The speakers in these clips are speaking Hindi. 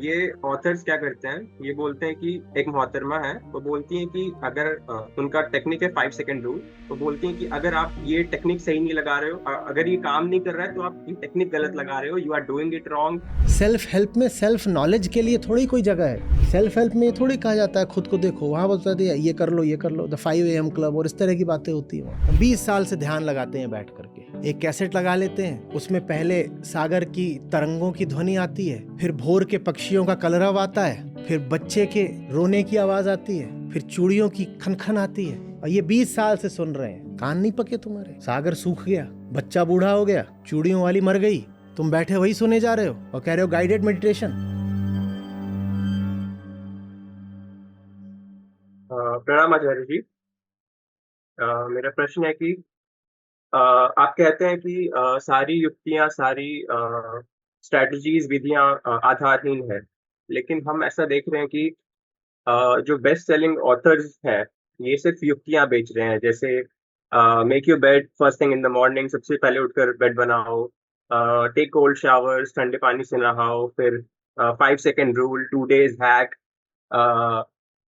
ये ऑथर्स क्या करते हैं, ये बोलते हैं कि एक मोहतरमा है, वो बोलती हैं कि अगर उनका टेक्निक है 5 सेकंड रूल। वो बोलती हैं कि अगर आप ये टेक्निक सही नहीं लगा रहे हो, अगर ये काम नहीं कर रहा है, तो आप ये टेक्निक गलत लगा रहे हो, you are doing it wrong. Self help में सेल्फ नॉलेज के लिए थोड़ी कोई जगह है। सेल्फ हेल्प में ये थोड़ी कहा जाता है खुद को देखो, वहाँ बता दिया ये कर लो, ये कर लो, द 5 AM क्लब और इस तरह की बातें होती हैं। 20 साल से ध्यान लगाते हैं बैठ करके, एक कैसेट लगा लेते हैं, उसमें पहले सागर की तरंगों की ध्वनि आती है, फिर भोर के पक्षियों का कलरव आता है, फिर बच्चे के रोने की आवाज आती है, फिर चूड़ियों की खनखन आती है। और ये 20 साल से सुन रहे हैं, कान नहीं पके तुम्हारे। सागर सूख गया, बच्चा बूढ़ा हो गया, चूड़ियों वाली मर गई, तुम बैठे वही सुने जा रहे हो और कह रहे हो गाइडेड मेडिटेशन। प्रणाम आचार्य जी। मेरा प्रश्न है कि आप कहते हैं कि सारी युक्तियां, सारी स्ट्रेटजीज, विधियां आधारहीन है, लेकिन हम ऐसा देख रहे हैं कि जो बेस्ट सेलिंग ऑथर्स हैं, ये सिर्फ युक्तियां बेच रहे हैं। जैसे make your bed first thing in the morning, सबसे पहले उठकर बेड बनाओ, टेक कोल्ड शावर्स, ठंडे पानी से नहाओ, फिर 5 second rule, 2 days hack,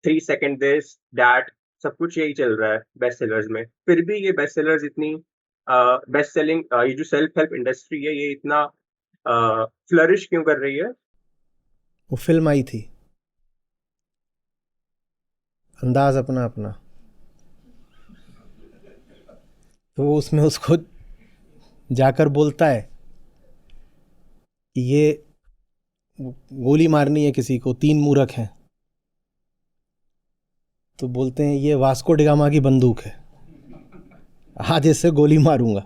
3 second this that, सब कुछ यही चल रहा है बेस्ट सेलर्स में। फिर भी ये बेस्ट सेलर्स इतनी बेस्ट सेलिंग, ये जो सेल्फ हेल्प इंडस्ट्री है, ये इतना फ्लरिश क्यों कर रही है? वो फिल्म आई थी, अंदाज अपना अपना, तो वो उसमें उसको जाकर बोलता है कि ये गोली मारनी है किसी को, 3 मूर्ख हैं, तो बोलते हैं ये वास्को डिगामा की बंदूक है, आज इससे गोली मारूंगा।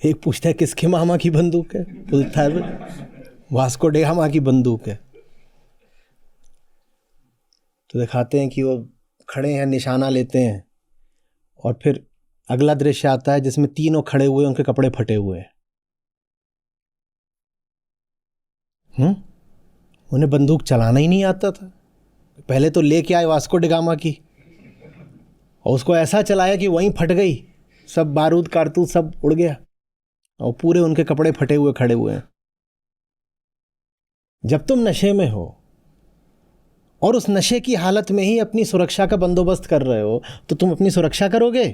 एक पूछता है किसके मामा की बंदूक है, बोलता है वास्को डिगामा की बंदूक है। तो दिखाते हैं कि वो खड़े हैं, निशाना लेते हैं, और फिर अगला दृश्य आता है जिसमें तीनों खड़े हुए, उनके कपड़े फटे हुए हैं। उन्हें बंदूक चलाना ही नहीं आता था। पहले तो लेके आए वास्को डिगामा की, और उसको ऐसा चलाया कि वहीं फट गई, सब बारूद कारतूस सब उड़ गया, और पूरे उनके कपड़े फटे हुए खड़े हुए हैं। जब तुम नशे में हो और उस नशे की हालत में ही अपनी सुरक्षा का बंदोबस्त कर रहे हो, तो तुम अपनी सुरक्षा करोगे?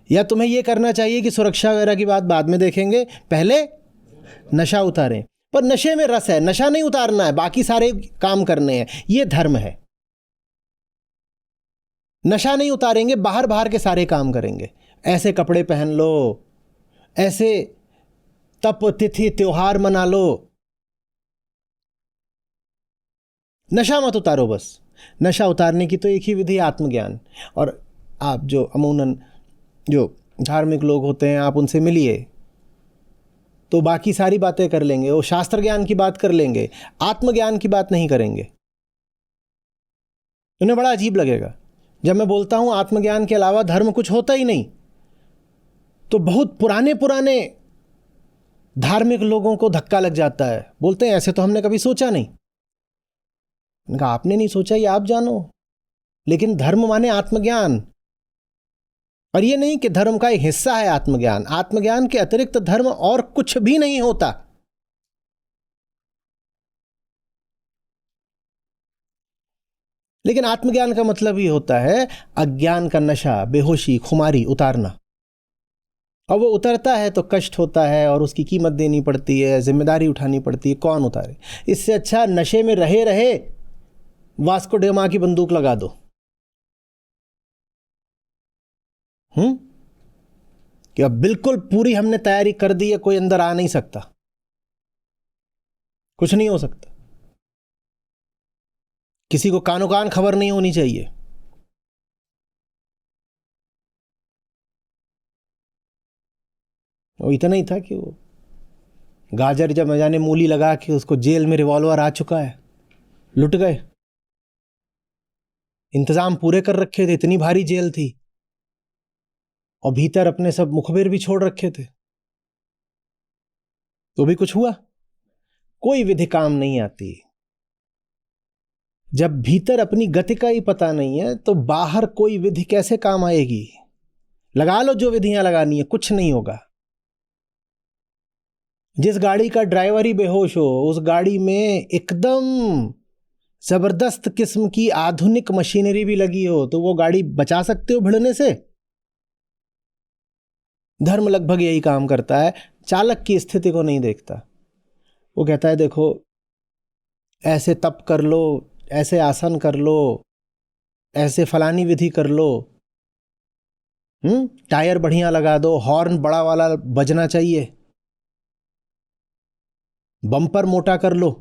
या तुम्हें यह करना चाहिए कि सुरक्षा वगैरह की बात बाद में देखेंगे, पहले नशा उतारें? पर नशे में रस है, नशा नहीं उतारना है, बाकी सारे काम करने हैं, ये धर्म है। नशा नहीं उतारेंगे, बाहर बाहर के सारे काम करेंगे। ऐसे कपड़े पहन लो, ऐसे तप तिथि त्योहार मना लो, नशा मत उतारो बस। नशा उतारने की तो एक ही विधि, आत्मज्ञान। और आप जो अमूमन जो धार्मिक लोग होते हैं, आप उनसे मिलिए तो बाकी सारी बातें कर लेंगे, वो शास्त्र ज्ञान की बात कर लेंगे, आत्मज्ञान की बात नहीं करेंगे। उन्हें बड़ा अजीब लगेगा जब मैं बोलता हूं आत्मज्ञान के अलावा धर्म कुछ होता ही नहीं। तो बहुत पुराने पुराने धार्मिक लोगों को धक्का लग जाता है, बोलते हैं ऐसे तो हमने कभी सोचा नहीं। उनका आपने नहीं सोचा, ये आप जानो, लेकिन धर्म माने आत्मज्ञान। और ये नहीं कि धर्म का एक हिस्सा है आत्मज्ञान, आत्मज्ञान के अतिरिक्त धर्म और कुछ भी नहीं होता। लेकिन आत्मज्ञान का मतलब ही होता है अज्ञान का नशा, बेहोशी, खुमारी उतारना। और वो उतरता है तो कष्ट होता है, और उसकी कीमत देनी पड़ती है, जिम्मेदारी उठानी पड़ती है। कौन उतारे? इससे अच्छा नशे में रहे रहे वास्को डिगामा की बंदूक लगा दो। कि अब बिल्कुल पूरी हमने तैयारी कर दी है, कोई अंदर आ नहीं सकता, कुछ नहीं हो सकता, किसी को कानो कान खबर नहीं होनी चाहिए। वो इतना ही था कि वो गाजर जब न जाने मूली लगा के उसको जेल में रिवॉल्वर आ चुका है, लुट गए। इंतजाम पूरे कर रखे थे, इतनी भारी जेल थी, और भीतर अपने सब मुखबिर भी छोड़ रखे थे, तो भी कुछ हुआ? कोई विधि काम नहीं आती। जब भीतर अपनी गति का ही पता नहीं है तो बाहर कोई विधि कैसे काम आएगी? लगा लो जो विधियां लगानी है, कुछ नहीं होगा। जिस गाड़ी का ड्राइवर ही बेहोश हो, उस गाड़ी में एकदम जबरदस्त किस्म की आधुनिक मशीनरी भी लगी हो, तो वो गाड़ी बचा सकते हो भिड़ने से? धर्म लगभग यही काम करता है, चालक की स्थिति को नहीं देखता। वो कहता है देखो ऐसे तप कर लो, ऐसे आसन कर लो, ऐसे फलानी विधि कर लो, टायर बढ़िया लगा दो, हॉर्न बड़ा वाला बजना चाहिए, बम्पर मोटा कर लो,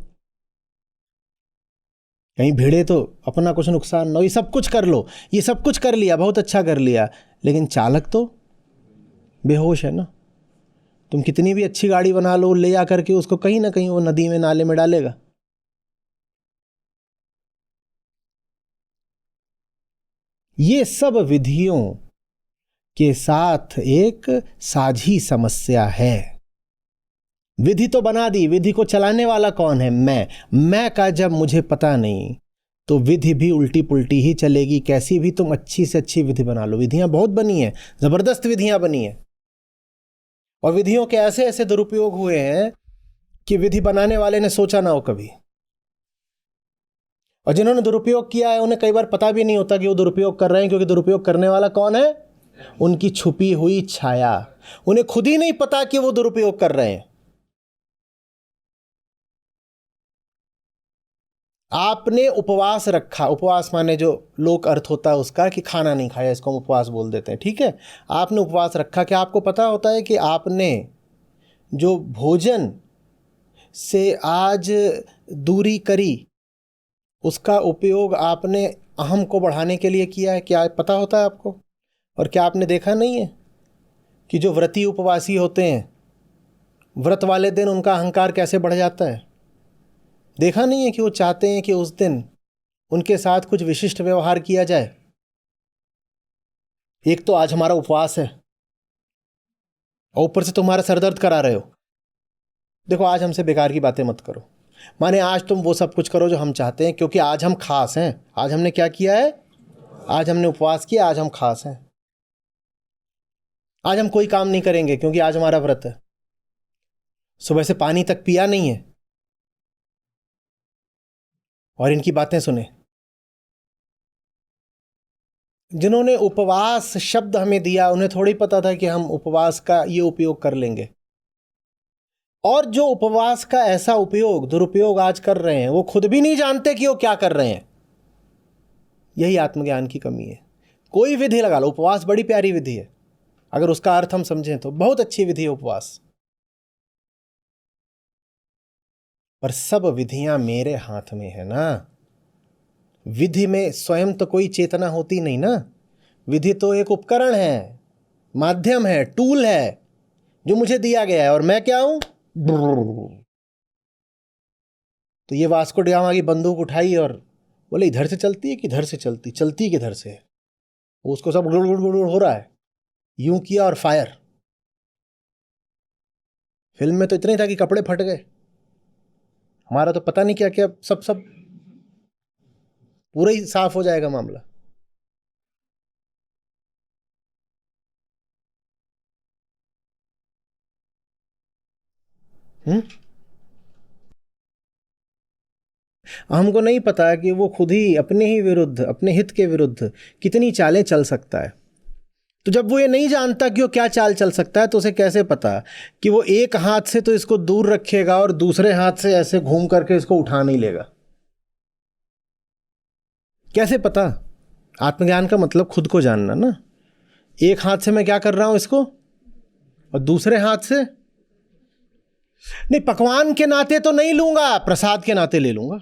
कहीं भिड़े तो अपना कुछ नुकसान ना हो, ये सब कुछ कर लो, ये सब कुछ कर लिया, बहुत अच्छा कर लिया, लेकिन चालक तो बेहोश है ना। तुम कितनी भी अच्छी गाड़ी बना लो, ले जा करके उसको कहीं ना कहीं वो नदी में नाले में डालेगा। ये सब विधियों के साथ एक साझी समस्या है। विधि तो बना दी, विधि को चलाने वाला कौन है? मैं का जब मुझे पता नहीं, तो विधि भी उल्टी पुल्टी ही चलेगी। कैसी भी तुम अच्छी से अच्छी विधि बना लो, विधियां बहुत बनी हैं, जबरदस्त विधियां बनी हैं, और विधियों के ऐसे ऐसे दुरुपयोग हुए हैं कि विधि बनाने वाले ने सोचा ना हो कभी। और जिन्होंने दुरुपयोग किया है उन्हें कई बार पता भी नहीं होता कि वो दुरुपयोग कर रहे हैं, क्योंकि दुरुपयोग करने वाला कौन है? उनकी छुपी हुई छाया। उन्हें खुद ही नहीं पता कि वो दुरुपयोग कर रहे हैं। आपने उपवास रखा, उपवास माने जो लोक अर्थ होता है उसका कि खाना नहीं खाया, इसको हम उपवास बोल देते हैं, ठीक है। आपने उपवास रखा, क्या आपको पता होता है कि आपने जो भोजन से आज दूरी करी, उसका उपयोग आपने अहम को बढ़ाने के लिए किया है? क्या पता होता है आपको? और क्या आपने देखा नहीं है कि जो व्रती उपवासी होते हैं, व्रत वाले दिन उनका अहंकार कैसे बढ़ जाता है? देखा नहीं है कि वो चाहते हैं कि उस दिन उनके साथ कुछ विशिष्ट व्यवहार किया जाए। एक तो आज हमारा उपवास है और ऊपर से तुम्हारा सर दर्द करा रहे हो। देखो आज हमसे बेकार की बातें मत करो, माने आज तुम वो सब कुछ करो जो हम चाहते हैं, क्योंकि आज हम खास हैं। आज हमने क्या किया है? आज हमने उपवास किया, आज हम खास हैं। आज हम कोई काम नहीं करेंगे क्योंकि आज हमारा व्रत है। सुबह से पानी तक पिया नहीं है और इनकी बातें सुने। जिन्होंने उपवास शब्द हमें दिया उन्हें थोड़ी पता था कि हम उपवास का ये उपयोग कर लेंगे। और जो उपवास का ऐसा उपयोग, दुरुपयोग आज कर रहे हैं, वो खुद भी नहीं जानते कि वो क्या कर रहे हैं। यही आत्मज्ञान की कमी है। कोई विधि लगा लो, उपवास बड़ी प्यारी विधि है, अगर उसका अर्थ हम समझें तो बहुत अच्छी विधि है उपवास, पर सब विधियां मेरे हाथ में है ना। विधि में स्वयं तो कोई चेतना होती नहीं ना। विधि तो एक उपकरण है, माध्यम है, टूल है जो मुझे दिया गया है, और मैं क्या हूं? तो ये वास्को डी गामा की बंदूक उठाई और बोले इधर से चलती है कि इधर से चलती, चलती किधर से है? उसको सब गुड़ गुड़ गुड़ हो रहा है, यूं किया और फायर। फिल्म में तो इतना ही था कि कपड़े फट गए, हमारा तो पता नहीं क्या क्या, सब सब पूरा ही साफ हो जाएगा मामला। हमको नहीं पता कि वो खुद ही अपने ही विरुद्ध, अपने हित के विरुद्ध कितनी चालें चल सकता है। तो जब वो ये नहीं जानता कि वो क्या चाल चल सकता है, तो उसे कैसे पता कि वो एक हाथ से तो इसको दूर रखेगा और दूसरे हाथ से ऐसे घूम करके इसको उठा नहीं लेगा? कैसे पता? आत्मज्ञान का मतलब खुद को जानना ना। एक हाथ से मैं क्या कर रहा हूं इसको, और दूसरे हाथ से नहीं, पकवान के नाते तो नहीं लूंगा, प्रसाद के नाते ले लूंगा।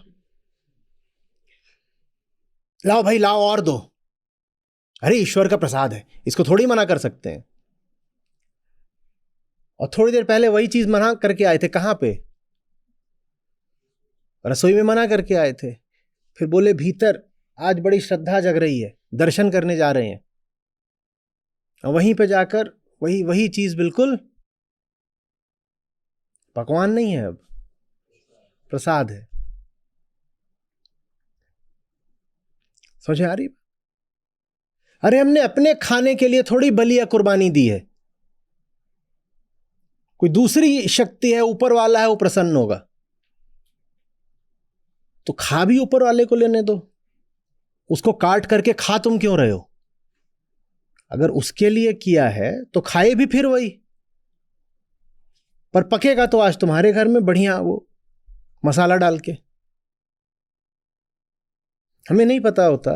लाओ भाई लाओ और दो, अरे ईश्वर का प्रसाद है, इसको थोड़ी मना कर सकते हैं। और थोड़ी देर पहले वही चीज मना करके आए थे, कहां पे? रसोई में मना करके आए थे, फिर बोले भीतर आज बड़ी श्रद्धा जग रही है, दर्शन करने जा रहे हैं, और वहीं पे जाकर वही वही चीज बिल्कुल पकवान नहीं है, अब प्रसाद है। समझ आ रही? अरे हमने अपने खाने के लिए थोड़ी बलि या कुर्बानी दी है। कोई दूसरी शक्ति है, ऊपर वाला है, वो प्रसन्न होगा। तो खा भी ऊपर वाले को लेने दो, उसको काट करके खा तुम क्यों रहे हो? अगर उसके लिए किया है तो खाए भी फिर वही, पर पकेगा तो आज तुम्हारे घर में बढ़िया वो मसाला डाल के। हमें नहीं पता होता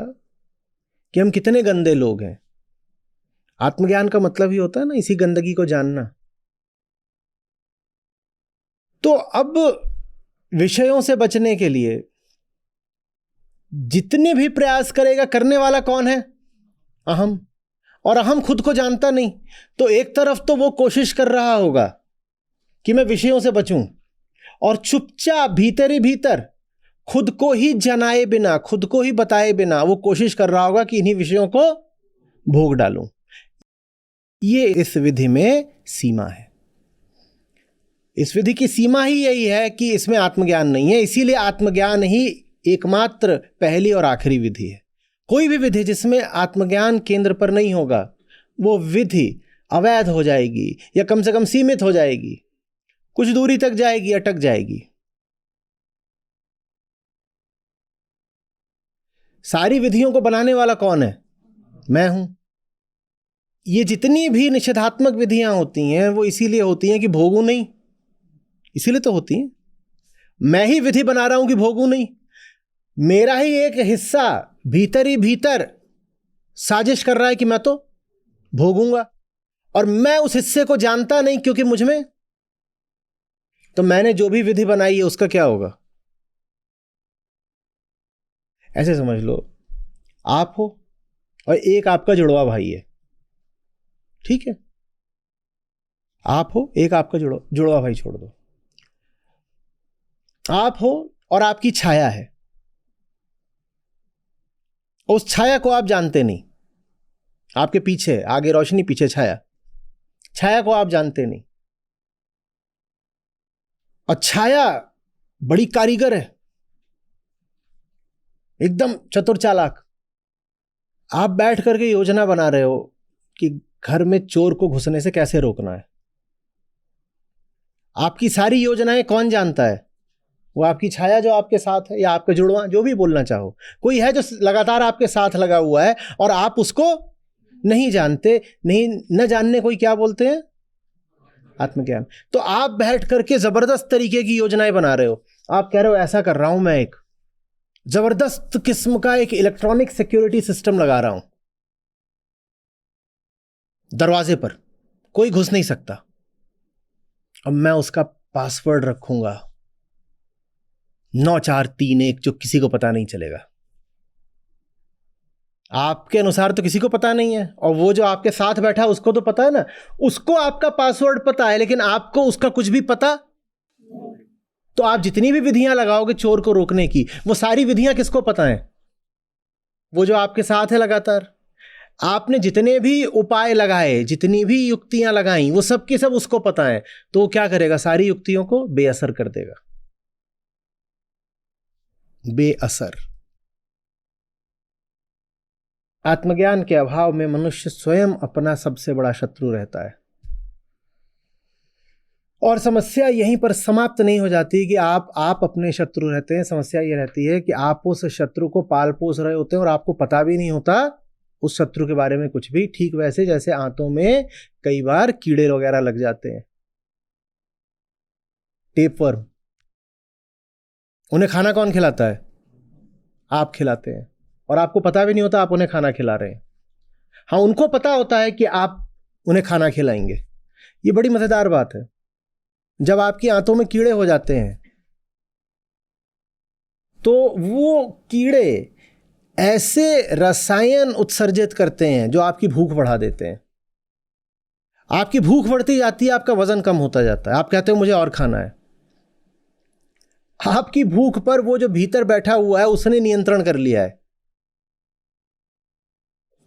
कि हम कितने गंदे लोग हैं। आत्मज्ञान का मतलब ही होता है ना इसी गंदगी को जानना। तो अब विषयों से बचने के लिए जितने भी प्रयास करेगा, करने वाला कौन है? अहम। और अहम खुद को जानता नहीं, तो एक तरफ तो वो कोशिश कर रहा होगा कि मैं विषयों से बचूं, और चुपचाप भीतर ही भीतर खुद को ही जनाए बिना, खुद को ही बताए बिना वो कोशिश कर रहा होगा कि इन्हीं विषयों को भोग डालूं। ये इस विधि में सीमा है। इस विधि की सीमा ही यही है कि इसमें आत्मज्ञान नहीं है। इसीलिए आत्मज्ञान ही एकमात्र पहली और आखिरी विधि है। कोई भी विधि जिसमें आत्मज्ञान केंद्र पर नहीं होगा, वो विधि अवैध हो जाएगी, या कम से कम सीमित हो जाएगी, कुछ दूरी तक जाएगी, अटक जाएगी। सारी विधियों को बनाने वाला कौन है? मैं हूं। ये जितनी भी निषेधात्मक विधियां होती हैं वो इसीलिए होती हैं कि भोगू नहीं, इसीलिए तो होती हैं। मैं ही विधि बना रहा हूं कि भोगू नहीं। मेरा ही एक हिस्सा भीतर ही भीतर साजिश कर रहा है कि मैं तो भोगूंगा, और मैं उस हिस्से को जानता नहीं, क्योंकि मुझ में तो मैंने जो भी विधि बनाई है उसका क्या होगा? ऐसे समझ लो, आप हो और एक आपका जुड़वा भाई है, ठीक है? आप हो, एक आपका जुड़वा भाई छोड़ दो। आप हो और आपकी छाया है, उस छाया को आप जानते नहीं। आपके पीछे आगे रोशनी, पीछे छाया। छाया को आप जानते नहीं, और छाया बड़ी कारीगर है, एकदम चतुर चालाक। आप बैठ करके योजना बना रहे हो कि घर में चोर को घुसने से कैसे रोकना है। आपकी सारी योजनाएं कौन जानता है? वो आपकी छाया जो आपके साथ है, या आपका जुड़वा, जो भी बोलना चाहो। कोई है जो लगातार आपके साथ लगा हुआ है और आप उसको नहीं जानते। नहीं, न जानने कोई क्या बोलते हैं? आत्मज्ञान। तो आप बैठ करके जबरदस्त तरीके की योजनाएं बना रहे हो। आप कह रहे हो ऐसा कर रहा हूं मैं, एक जबरदस्त किस्म का एक इलेक्ट्रॉनिक सिक्योरिटी सिस्टम लगा रहा हूं, दरवाजे पर कोई घुस नहीं सकता। अब मैं उसका पासवर्ड रखूंगा 9431, जो किसी को पता नहीं चलेगा। आपके अनुसार तो किसी को पता नहीं है, और वो जो आपके साथ बैठा है उसको तो पता है ना। उसको आपका पासवर्ड पता है, लेकिन आपको उसका कुछ भी पता। तो आप जितनी भी विधियां लगाओगे चोर को रोकने की, वो सारी विधियां किसको पता है? वो जो आपके साथ है लगातार। आपने जितने भी उपाय लगाए, जितनी भी युक्तियां लगाई, वो सब की सब उसको पता है। तो वो क्या करेगा? सारी युक्तियों को बेअसर कर देगा। बेअसर। आत्मज्ञान के अभाव में मनुष्य स्वयं अपना सबसे बड़ा शत्रु रहता है। और समस्या यहीं पर समाप्त नहीं हो जाती कि आप अपने शत्रु रहते हैं। समस्या यह रहती है कि आप उस शत्रु को पाल पोस रहे होते हैं और आपको पता भी नहीं होता उस शत्रु के बारे में कुछ भी। ठीक वैसे जैसे आंतों में कई बार कीड़े वगैरह लग जाते हैं, टेपवर्म। उन्हें खाना कौन खिलाता है? आप खिलाते हैं, और आपको पता भी नहीं होता आप उन्हें खाना खिला रहे हैं। हाँ, उनको पता होता है कि आप उन्हें खाना खिलाएंगे। ये बड़ी मजेदार बात है। जब आपकी आंतों में कीड़े हो जाते हैं तो वो कीड़े ऐसे रसायन उत्सर्जित करते हैं जो आपकी भूख बढ़ा देते हैं। आपकी भूख बढ़ती जाती है, आपका वजन कम होता जाता है। आप कहते हो मुझे और खाना है। आपकी भूख पर वो जो भीतर बैठा हुआ है उसने नियंत्रण कर लिया है।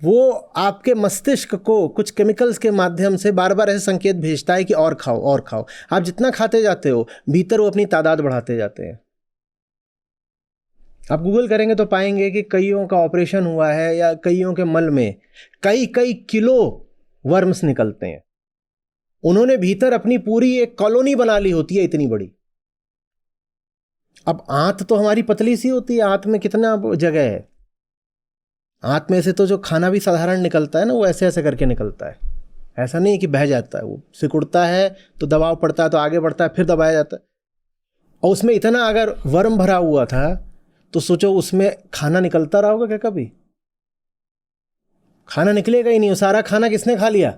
वो आपके मस्तिष्क को कुछ केमिकल्स के माध्यम से बार बार ऐसे संकेत भेजता है कि और खाओ और खाओ। आप जितना खाते जाते हो भीतर वो अपनी तादाद बढ़ाते जाते हैं। आप गूगल करेंगे तो पाएंगे कि कईयों का ऑपरेशन हुआ है, या कईयों के मल में कई कई किलो वर्म्स निकलते हैं। उन्होंने भीतर अपनी पूरी एक कॉलोनी बना ली होती है इतनी बड़ी। अब आंत तो हमारी पतली सी होती है, आंत में कितना जगह है। आंत में से तो जो खाना भी साधारण निकलता है ना, वो ऐसे ऐसे करके निकलता है, ऐसा नहीं है कि बह जाता है। वो सिकुड़ता है तो दबाव पड़ता है तो आगे बढ़ता है, फिर दबाया जाता है। और उसमें इतना अगर वर्म भरा हुआ था तो सोचो उसमें खाना निकलता रहा होगा क्या कभी? खाना निकलेगा ही नहीं। वो सारा खाना किसने खा लिया?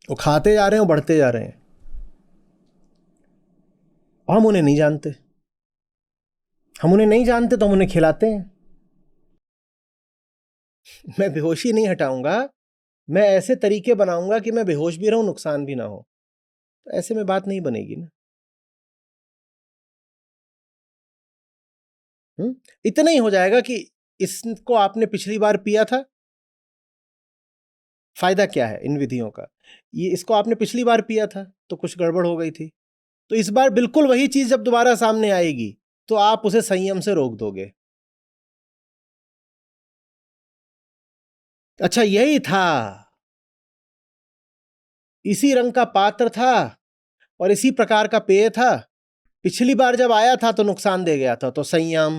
वो खाते जा रहे हैं, बढ़ते जा रहे हैं, हम उन्हें नहीं जानते। हम उन्हें नहीं जानते तो हम उन्हें खिलाते हैं। मैं बेहोशी नहीं हटाऊंगा, मैं ऐसे तरीके बनाऊंगा कि मैं बेहोश भी रहूं, नुकसान भी ना हो। तो ऐसे में बात नहीं बनेगी ना। इतना ही हो जाएगा कि इसको आपने पिछली बार पिया था। फायदा क्या है इन विधियों का? ये इसको आपने पिछली बार पिया था तो कुछ गड़बड़ हो गई थी, तो इस बार बिल्कुल वही चीज जब दोबारा सामने आएगी तो आप उसे संयम से रोक दोगे। अच्छा यही था, इसी रंग का पात्र था और इसी प्रकार का पेय था। पिछली बार जब आया था तो नुकसान दे गया था, तो संयम।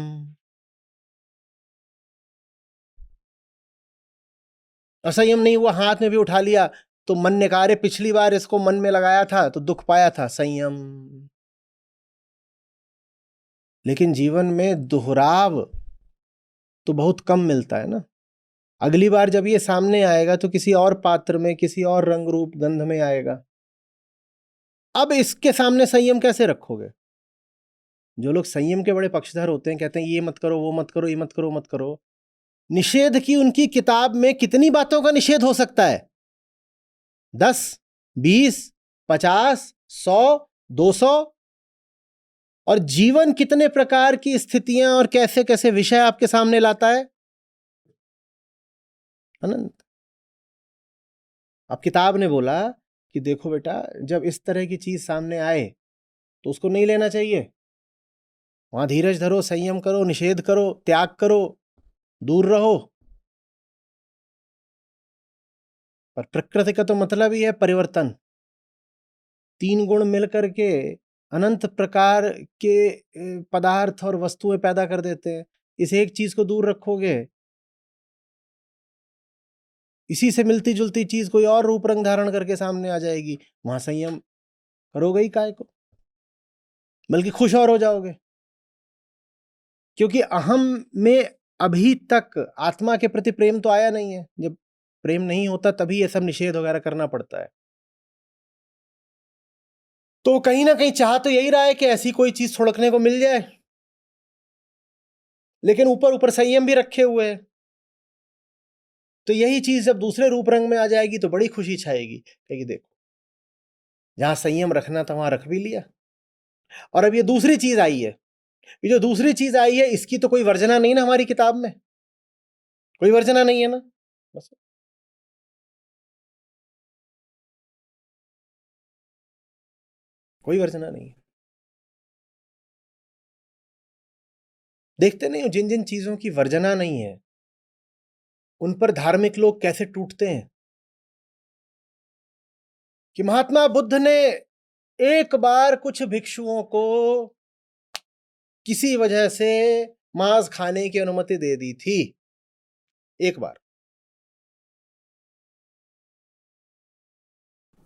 असंयम नहीं हुआ, हाथ में भी उठा लिया तो मन ने कहा अरे पिछली बार इसको मन में लगाया था तो दुख पाया था, संयम। लेकिन जीवन में दोहराव तो बहुत कम मिलता है ना। अगली बार जब ये सामने आएगा तो किसी और पात्र में, किसी और रंग रूप गंध में आएगा। अब इसके सामने संयम कैसे रखोगे? जो लोग संयम के बड़े पक्षधर होते हैं, कहते हैं ये मत करो, वो मत करो, ये मत करो, मत करो। निषेध की उनकी किताब में कितनी बातों का निषेध हो सकता है? 10, 20, 50, 100, 200। और जीवन कितने प्रकार की स्थितियां और कैसे कैसे विषय आपके सामने लाता है? अनंत। अब किताब ने बोला कि देखो बेटा, जब इस तरह की चीज सामने आए तो उसको नहीं लेना चाहिए। वहां धीरज धरो, संयम करो, निषेध करो, त्याग करो, दूर रहो। पर प्रकृति का तो मतलब ही है परिवर्तन। 3 गुण मिलकर के अनंत प्रकार के पदार्थ और वस्तुएं पैदा कर देते हैं। इस एक चीज को दूर रखोगे, इसी से मिलती जुलती चीज कोई और रूप रंग धारण करके सामने आ जाएगी, वहां संयम करोगे ही काय को? बल्कि खुश और हो जाओगे, क्योंकि अहम में अभी तक आत्मा के प्रति प्रेम तो आया नहीं है। जब प्रेम नहीं होता तभी ये सब निषेध वगैरह करना पड़ता है। तो कहीं ना कहीं चाह तो यही रहा है कि ऐसी कोई चीज छुड़कने को मिल जाए, लेकिन ऊपर ऊपर संयम भी रखे हुए है। तो यही चीज जब दूसरे रूप रंग में आ जाएगी तो बड़ी खुशी छाएगी, कहेगी देखो जहां संयम रखना था वहां रख भी लिया। और अब ये दूसरी चीज आई है, ये जो दूसरी चीज आई है इसकी तो कोई वर्जना नहीं ना हमारी किताब में, कोई वर्जना नहीं है ना। बस कोई वर्जना नहीं है। देखते नहीं हो जिन जिन चीजों की वर्जना नहीं है उन पर धार्मिक लोग कैसे टूटते हैं। कि महात्मा बुद्ध ने एक बार कुछ भिक्षुओं को किसी वजह से मांस खाने की अनुमति दे दी थी, एक बार।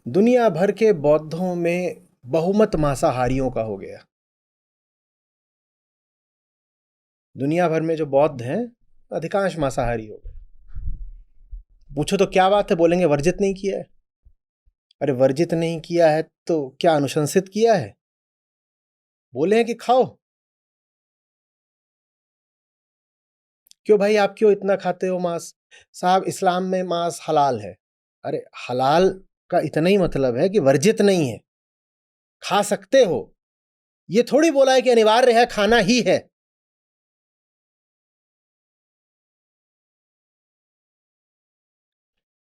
दुनिया भर के बौद्धों में बहुमत मांसाहारियों का हो गया। दुनिया भर में जो बौद्ध हैं अधिकांश मांसाहारी हो गए। पूछो तो क्या बात है, बोलेंगे वर्जित नहीं किया है। अरे वर्जित नहीं किया है तो क्या अनुशंसित किया है? बोले हैं कि खाओ। क्यों भाई आप क्यों इतना खाते हो मांस? साहब इस्लाम में मांस हलाल है। अरे हलाल का इतना ही मतलब है कि वर्जित नहीं है, खा सकते हो। ये थोड़ी बोला है कि अनिवार्य है, खाना ही है।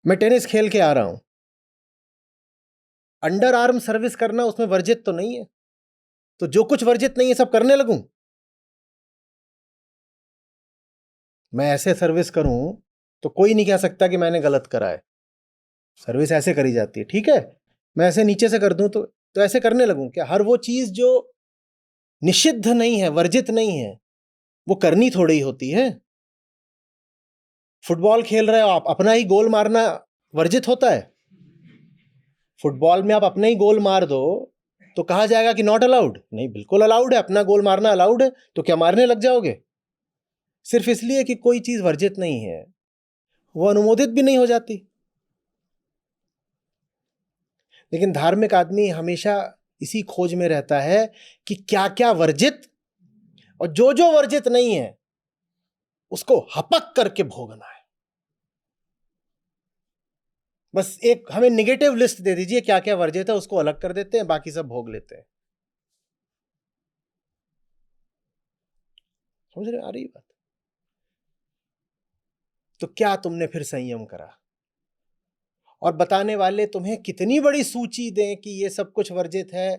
मैं टेनिस खेल के आ रहा हूं, अंडर आर्म सर्विस करना उसमें वर्जित तो नहीं है, तो जो कुछ वर्जित नहीं है सब करने लगूं? मैं ऐसे सर्विस करूं तो कोई नहीं कह सकता कि मैंने गलत करा है। सर्विस ऐसे करी जाती है, ठीक है, मैं ऐसे नीचे से कर दूं तो ऐसे करने लगूं क्या? हर वो चीज जो निषिद्ध नहीं है, वर्जित नहीं है, वो करनी थोड़ी ही होती है। फुटबॉल खेल रहे हो आप, अपना ही गोल मारना वर्जित होता है? फुटबॉल में आप अपने ही गोल मार दो तो कहा जाएगा कि नॉट अलाउड? नहीं, बिल्कुल अलाउड है, अपना गोल मारना अलाउड है। तो क्या मारने लग जाओगे? सिर्फ इसलिए कि कोई चीज वर्जित नहीं है वो अनुमोदित भी नहीं हो जाती। लेकिन धार्मिक आदमी हमेशा इसी खोज में रहता है कि क्या क्या वर्जित और जो वर्जित नहीं है उसको हपक करके भोगना है। बस एक हमें निगेटिव लिस्ट दे दीजिए, क्या क्या वर्जित है उसको अलग कर देते हैं, बाकी सब भोग लेते हैं। समझ रहे आ रही बात? तो क्या तुमने फिर संयम करा? और बताने वाले तुम्हें कितनी बड़ी सूची दें कि ये सब कुछ वर्जित है,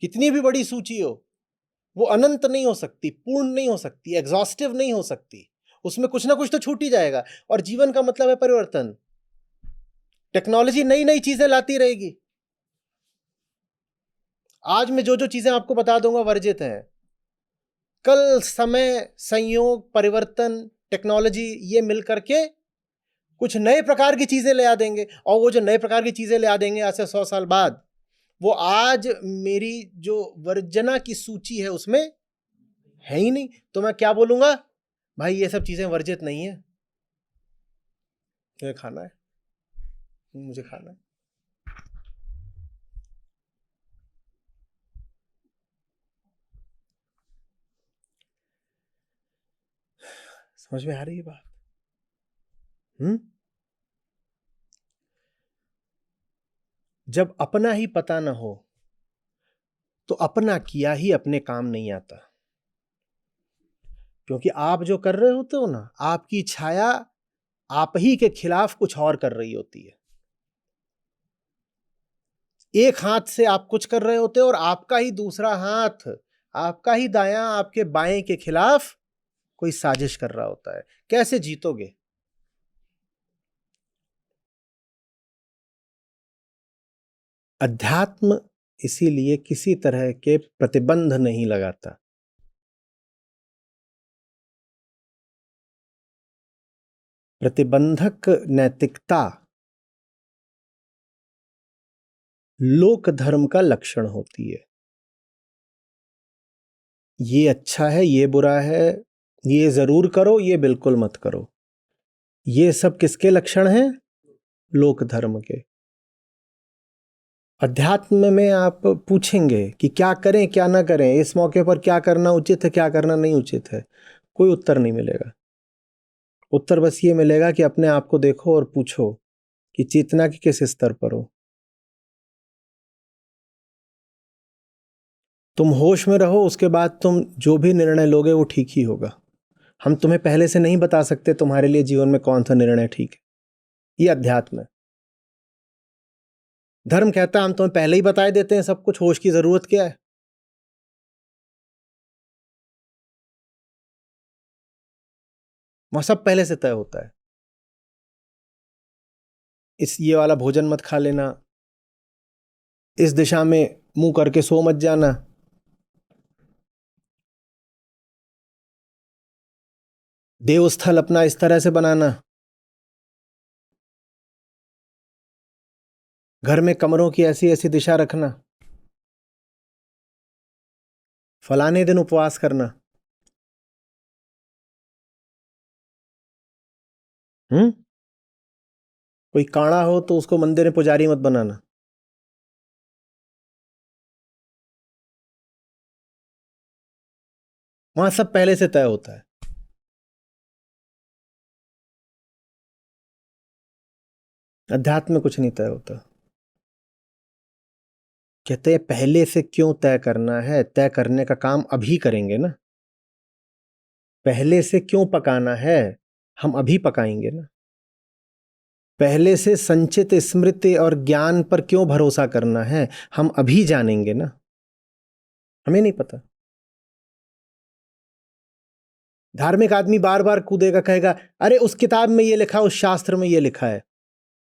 कितनी भी बड़ी सूची हो, वो अनंत नहीं हो सकती, पूर्ण नहीं हो सकती, एग्जॉस्टिव नहीं हो सकती। उसमें कुछ ना कुछ तो छूट ही जाएगा। और जीवन का मतलब है परिवर्तन। टेक्नोलॉजी नई नई चीजें लाती रहेगी। आज मैं जो चीजें आपको बता दूंगा वर्जित हैं, कल समय, संयोग, परिवर्तन, टेक्नोलॉजी ये मिलकर के कुछ नए प्रकार की चीजें ले आ देंगे। और वो जो नए प्रकार की चीजें ले आ देंगे आज से 100 साल बाद, वो आज मेरी जो वर्जना की सूची है उसमें है ही नहीं। तो मैं क्या बोलूंगा? भाई ये सब चीजें वर्जित नहीं है, मुझे खाना है, मुझे खाना है। समझ में आ रही है बात? जब अपना ही पता ना हो तो अपना किया ही अपने काम नहीं आता। क्योंकि आप जो कर रहे होते हो ना, आपकी छाया आप ही के खिलाफ कुछ और कर रही होती है। एक हाथ से आप कुछ कर रहे होते हो और आपका ही दूसरा हाथ, आपका ही दायां आपके बाएं के खिलाफ कोई साजिश कर रहा होता है। कैसे जीतोगे? अध्यात्म इसीलिए किसी तरह के प्रतिबंध नहीं लगाता। प्रतिबंधक नैतिकता लोक धर्म का लक्षण होती है। ये अच्छा है, ये बुरा है, ये जरूर करो, ये बिल्कुल मत करो, ये सब किसके लक्षण हैं? लोक धर्म के। अध्यात्म में आप पूछेंगे कि क्या करें क्या ना करें, इस मौके पर क्या करना उचित है क्या करना नहीं उचित है, कोई उत्तर नहीं मिलेगा। उत्तर बस ये मिलेगा कि अपने आप को देखो और पूछो कि चेतना के किस स्तर पर हो। तुम होश में रहो, उसके बाद तुम जो भी निर्णय लोगे वो ठीक ही होगा। हम तुम्हें पहले से नहीं बता सकते तुम्हारे लिए जीवन में कौन सा निर्णय ठीक है। ये अध्यात्म है। धर्म कहता है हम तुम्हें पहले ही बताए देते हैं सब कुछ, होश की जरूरत क्या है? वहां सब पहले से तय होता है। ये वाला भोजन मत खा लेना, इस दिशा में मुंह करके सो मत जाना, देवस्थल अपना इस तरह से बनाना, घर में कमरों की ऐसी ऐसी दिशा रखना, फलाने दिन उपवास करना। कोई काड़ा हो तो उसको मंदिर में पुजारी मत बनाना। वहां सब पहले से तय होता है। अध्यात्म में कुछ नहीं तय होता। कहते हैं पहले से क्यों तय करना है, तय करने का काम अभी करेंगे ना। पहले से क्यों पकाना है, हम अभी पकाएंगे ना। पहले से संचित स्मृति और ज्ञान पर क्यों भरोसा करना है, हम अभी जानेंगे ना। हमें नहीं पता। धार्मिक आदमी बार बार कूदेगा, कहेगा अरे उस किताब में ये लिखा, उस शास्त्र में ये लिखा है।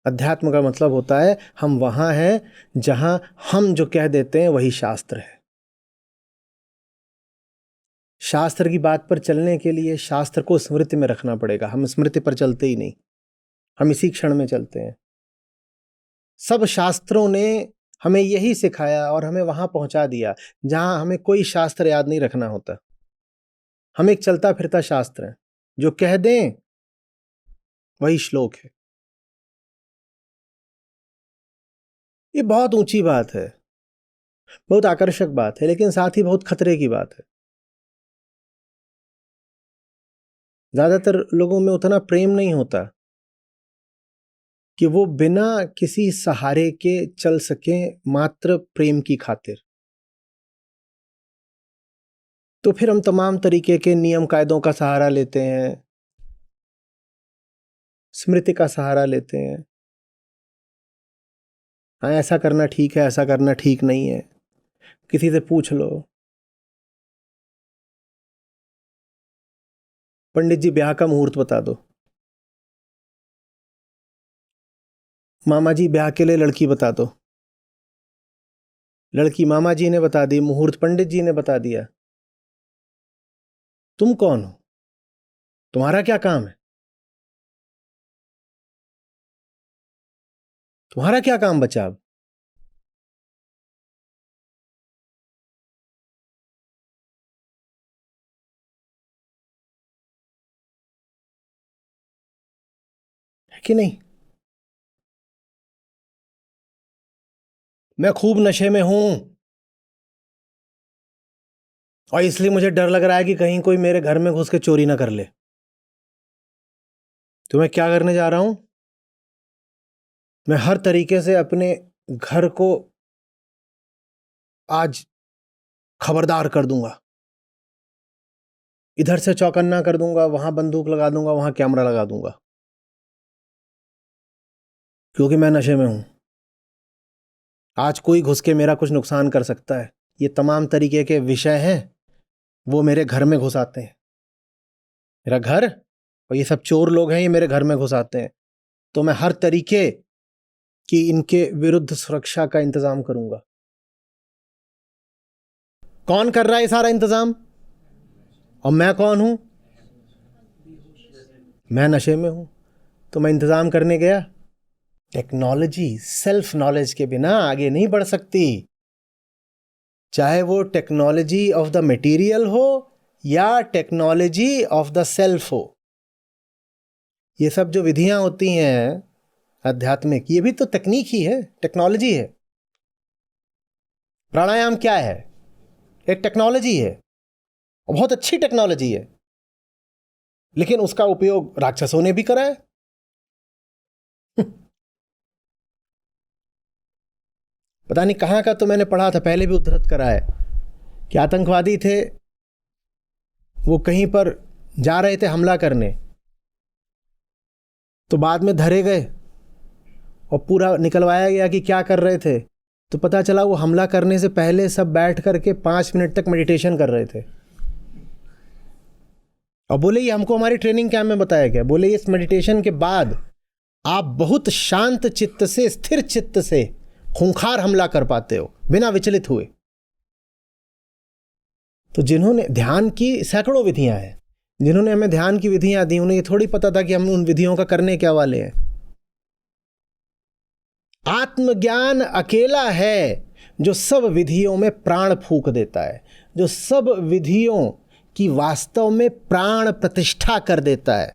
अध्यात्म का मतलब होता है हम वहां हैं जहां हम जो कह देते हैं वही शास्त्र है। शास्त्र की बात पर चलने के लिए शास्त्र को स्मृति में रखना पड़ेगा। हम स्मृति पर चलते ही नहीं, हम इसी क्षण में चलते हैं। सब शास्त्रों ने हमें यही सिखाया और हमें वहां पहुंचा दिया जहां हमें कोई शास्त्र याद नहीं रखना होता। हम एक चलता फिरता शास्त्र है, जो कह दें वही श्लोक है। ये बहुत ऊंची बात है, बहुत आकर्षक बात है, लेकिन साथ ही बहुत खतरे की बात है। ज्यादातर लोगों में उतना प्रेम नहीं होता कि वो बिना किसी सहारे के चल सकें, मात्र प्रेम की खातिर। तो फिर हम तमाम तरीके के नियम कायदों का सहारा लेते हैं, स्मृति का सहारा लेते हैं। हाँ, ऐसा करना ठीक है, ऐसा करना ठीक नहीं है, किसी से पूछ लो। पंडित जी ब्याह का मुहूर्त बता दो, मामा जी ब्याह के लिए लड़की बता दो, लड़की मामा जी ने बता दी, मुहूर्त पंडित जी ने बता दिया। तुम कौन हो? तुम्हारा क्या काम है? तुम्हारा क्या काम बचा अब? है कि नहीं? मैं खूब नशे में हूं और इसलिए मुझे डर लग रहा है कि कहीं कोई मेरे घर में घुस के चोरी ना कर ले। तो मैं क्या करने जा रहा हूं? मैं हर तरीके से अपने घर को आज खबरदार कर दूंगा, इधर से चौकन्ना कर दूंगा, वहां बंदूक लगा दूंगा, वहां कैमरा लगा दूंगा, क्योंकि मैं नशे में हूं। आज कोई घुस के मेरा कुछ नुकसान कर सकता है। ये तमाम तरीके के विषय हैं, वो मेरे घर में घुस आते हैं। मेरा घर और ये सब चोर लोग हैं, ये मेरे घर में घुस आते हैं। तो मैं हर तरीके की इनके विरुद्ध सुरक्षा का इंतजाम करूंगा। कौन कर रहा है सारा इंतजाम? और मैं कौन हूं? मैं नशे में हूं। तो मैं इंतजाम करने गया। टेक्नोलॉजी सेल्फ नॉलेज के बिना आगे नहीं बढ़ सकती, चाहे वो टेक्नोलॉजी ऑफ द मटेरियल हो या टेक्नोलॉजी ऑफ द सेल्फ हो। ये सब जो विधियां होती हैं आध्यात्मिक, ये भी तो तकनीक ही है, टेक्नोलॉजी है। प्राणायाम क्या है? एक टेक्नोलॉजी है, और बहुत अच्छी टेक्नोलॉजी है, लेकिन उसका उपयोग राक्षसों ने भी करा है। पता नहीं कहां का, तो मैंने पढ़ा था, पहले भी उद्धृत करा है कि आतंकवादी थे, वो कहीं पर जा रहे थे हमला करने, तो बाद में धरे गए और पूरा निकलवाया गया कि क्या कर रहे थे। तो पता चला वो हमला करने से पहले सब बैठ करके 5 मिनट तक मेडिटेशन कर रहे थे। और बोले ये हमको हमारी ट्रेनिंग कैंप में बताया गया। बोले इस मेडिटेशन के बाद आप बहुत शांत चित्त से, स्थिर चित्त से खूंखार हमला कर पाते हो बिना विचलित हुए। तो जिन्होंने ध्यान की सैकड़ों विधियां हैं, जिन्होंने हमें ध्यान की विधियां दी, उन्हें ये थोड़ी पता था कि हम उन विधियों का करने क्या वाले हैं। आत्मज्ञान अकेला है जो सब विधियों में प्राण फूंक देता है, जो सब विधियों की वास्तव में प्राण प्रतिष्ठा कर देता है।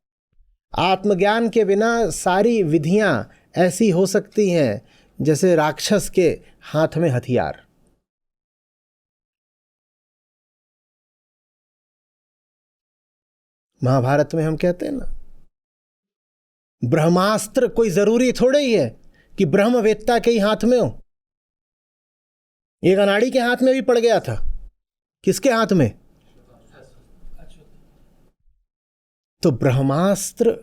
आत्मज्ञान के बिना सारी विधियां ऐसी हो सकती हैं जैसे राक्षस के हाथ में हथियार। महाभारत में हम कहते हैं ना, ब्रह्मास्त्र कोई जरूरी थोड़े ही है कि ब्रह्मवेत्ता के ही हाथ में हो। एक अनाड़ी के हाथ में भी पड़ गया था। किसके हाथ में? तो ब्रह्मास्त्र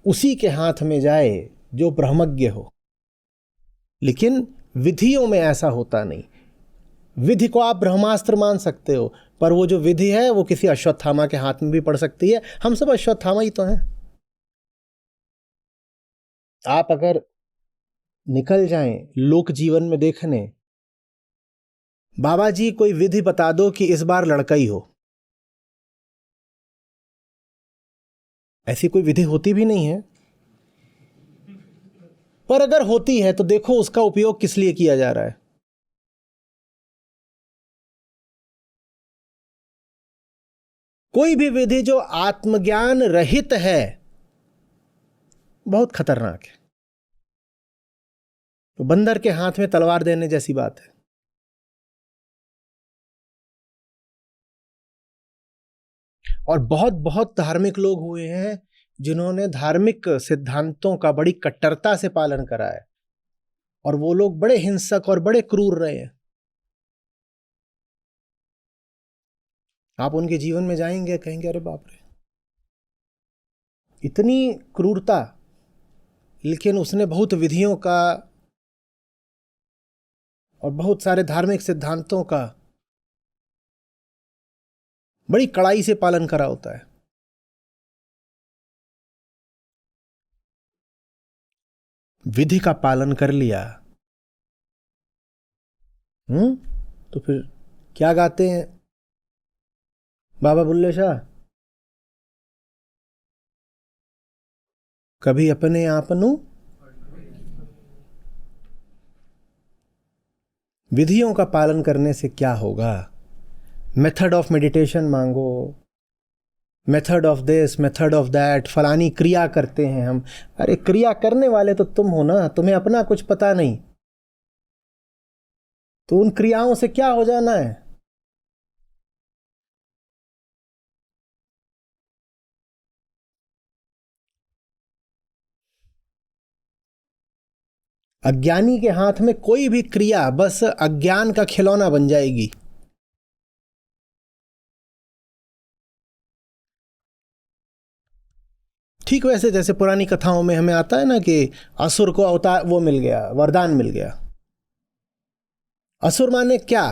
उसी के हाथ में जाए जो ब्रह्मज्ञ हो। लेकिन विधियों में ऐसा होता नहीं। विधि को आप ब्रह्मास्त्र मान सकते हो, पर वो जो विधि है वो किसी अश्वत्थामा के हाथ में भी पड़ सकती है। हम सब अश्वत्थामा ही तो हैं। आप अगर निकल जाएं लोक जीवन में देखने, बाबा जी कोई विधि बता दो कि इस बार लड़का ही हो, ऐसी कोई विधि होती भी नहीं है। पर अगर होती है तो देखो उसका उपयोग किस लिए किया जा रहा है। कोई भी विधि जो आत्मज्ञान रहित है बहुत खतरनाक है। तो बंदर के हाथ में तलवार देने जैसी बात है। और बहुत बहुत धार्मिक लोग हुए हैं जिन्होंने धार्मिक सिद्धांतों का बड़ी कट्टरता से पालन करा है, और वो लोग बड़े हिंसक और बड़े क्रूर रहे हैं। आप उनके जीवन में जाएंगे, कहेंगे अरे बाप रे, इतनी क्रूरता, लेकिन उसने बहुत विधियों का और बहुत सारे धार्मिक सिद्धांतों का बड़ी कड़ाई से पालन करा होता है। विधि का पालन कर लिया, तो फिर क्या गाते हैं बाबा बुल्ले शाह, कभी अपने आपनु विधियों का पालन करने से क्या होगा। मेथड ऑफ मेडिटेशन मांगो, method of this, method of that, फलानी क्रिया करते हैं हम। अरे क्रिया करने वाले तो तुम हो ना, तुम्हें अपना कुछ पता नहीं, तो उन क्रियाओं से क्या हो जाना है। अज्ञानी के हाथ में कोई भी क्रिया बस अज्ञान का खिलौना बन जाएगी। ठीक वैसे जैसे पुरानी कथाओं में हमें आता है ना कि असुर को अवतार वो मिल गया, वरदान मिल गया। असुर माने क्या,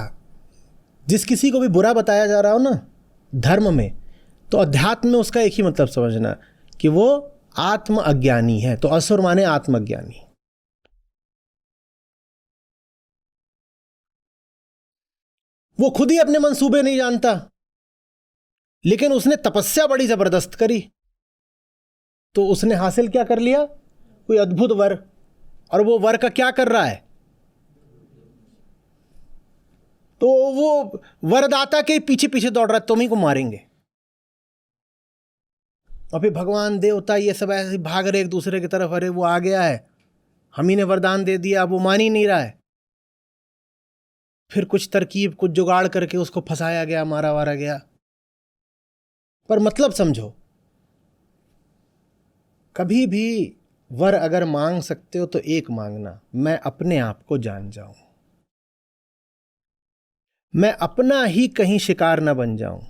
जिस किसी को भी बुरा बताया जा रहा हो ना धर्म में, तो अध्यात्म में उसका एक ही मतलब समझना कि वो आत्म अज्ञानी है। तो असुर माने आत्मज्ञानी। वो खुद ही अपने मंसूबे नहीं जानता, लेकिन उसने तपस्या बड़ी जबरदस्त करी, तो उसने हासिल क्या कर लिया, कोई अद्भुत वर। और वो वर का क्या कर रहा है, तो वो वरदाता के पीछे पीछे दौड़ रहा है, तुम ही को मारेंगे। और फिर भगवान देवता ये सब ऐसे भाग रहे एक दूसरे की तरफ, अरे वो आ गया है, हम ही ने वरदान दे दिया, अब वो मान ही नहीं रहा है। फिर कुछ तरकीब, कुछ जुगाड़ करके उसको फंसाया गया, मारा वारा गया। पर मतलब समझो, कभी भी वर अगर मांग सकते हो तो एक मांगना, मैं अपने आप को जान जाऊं, मैं अपना ही कहीं शिकार न बन जाऊं।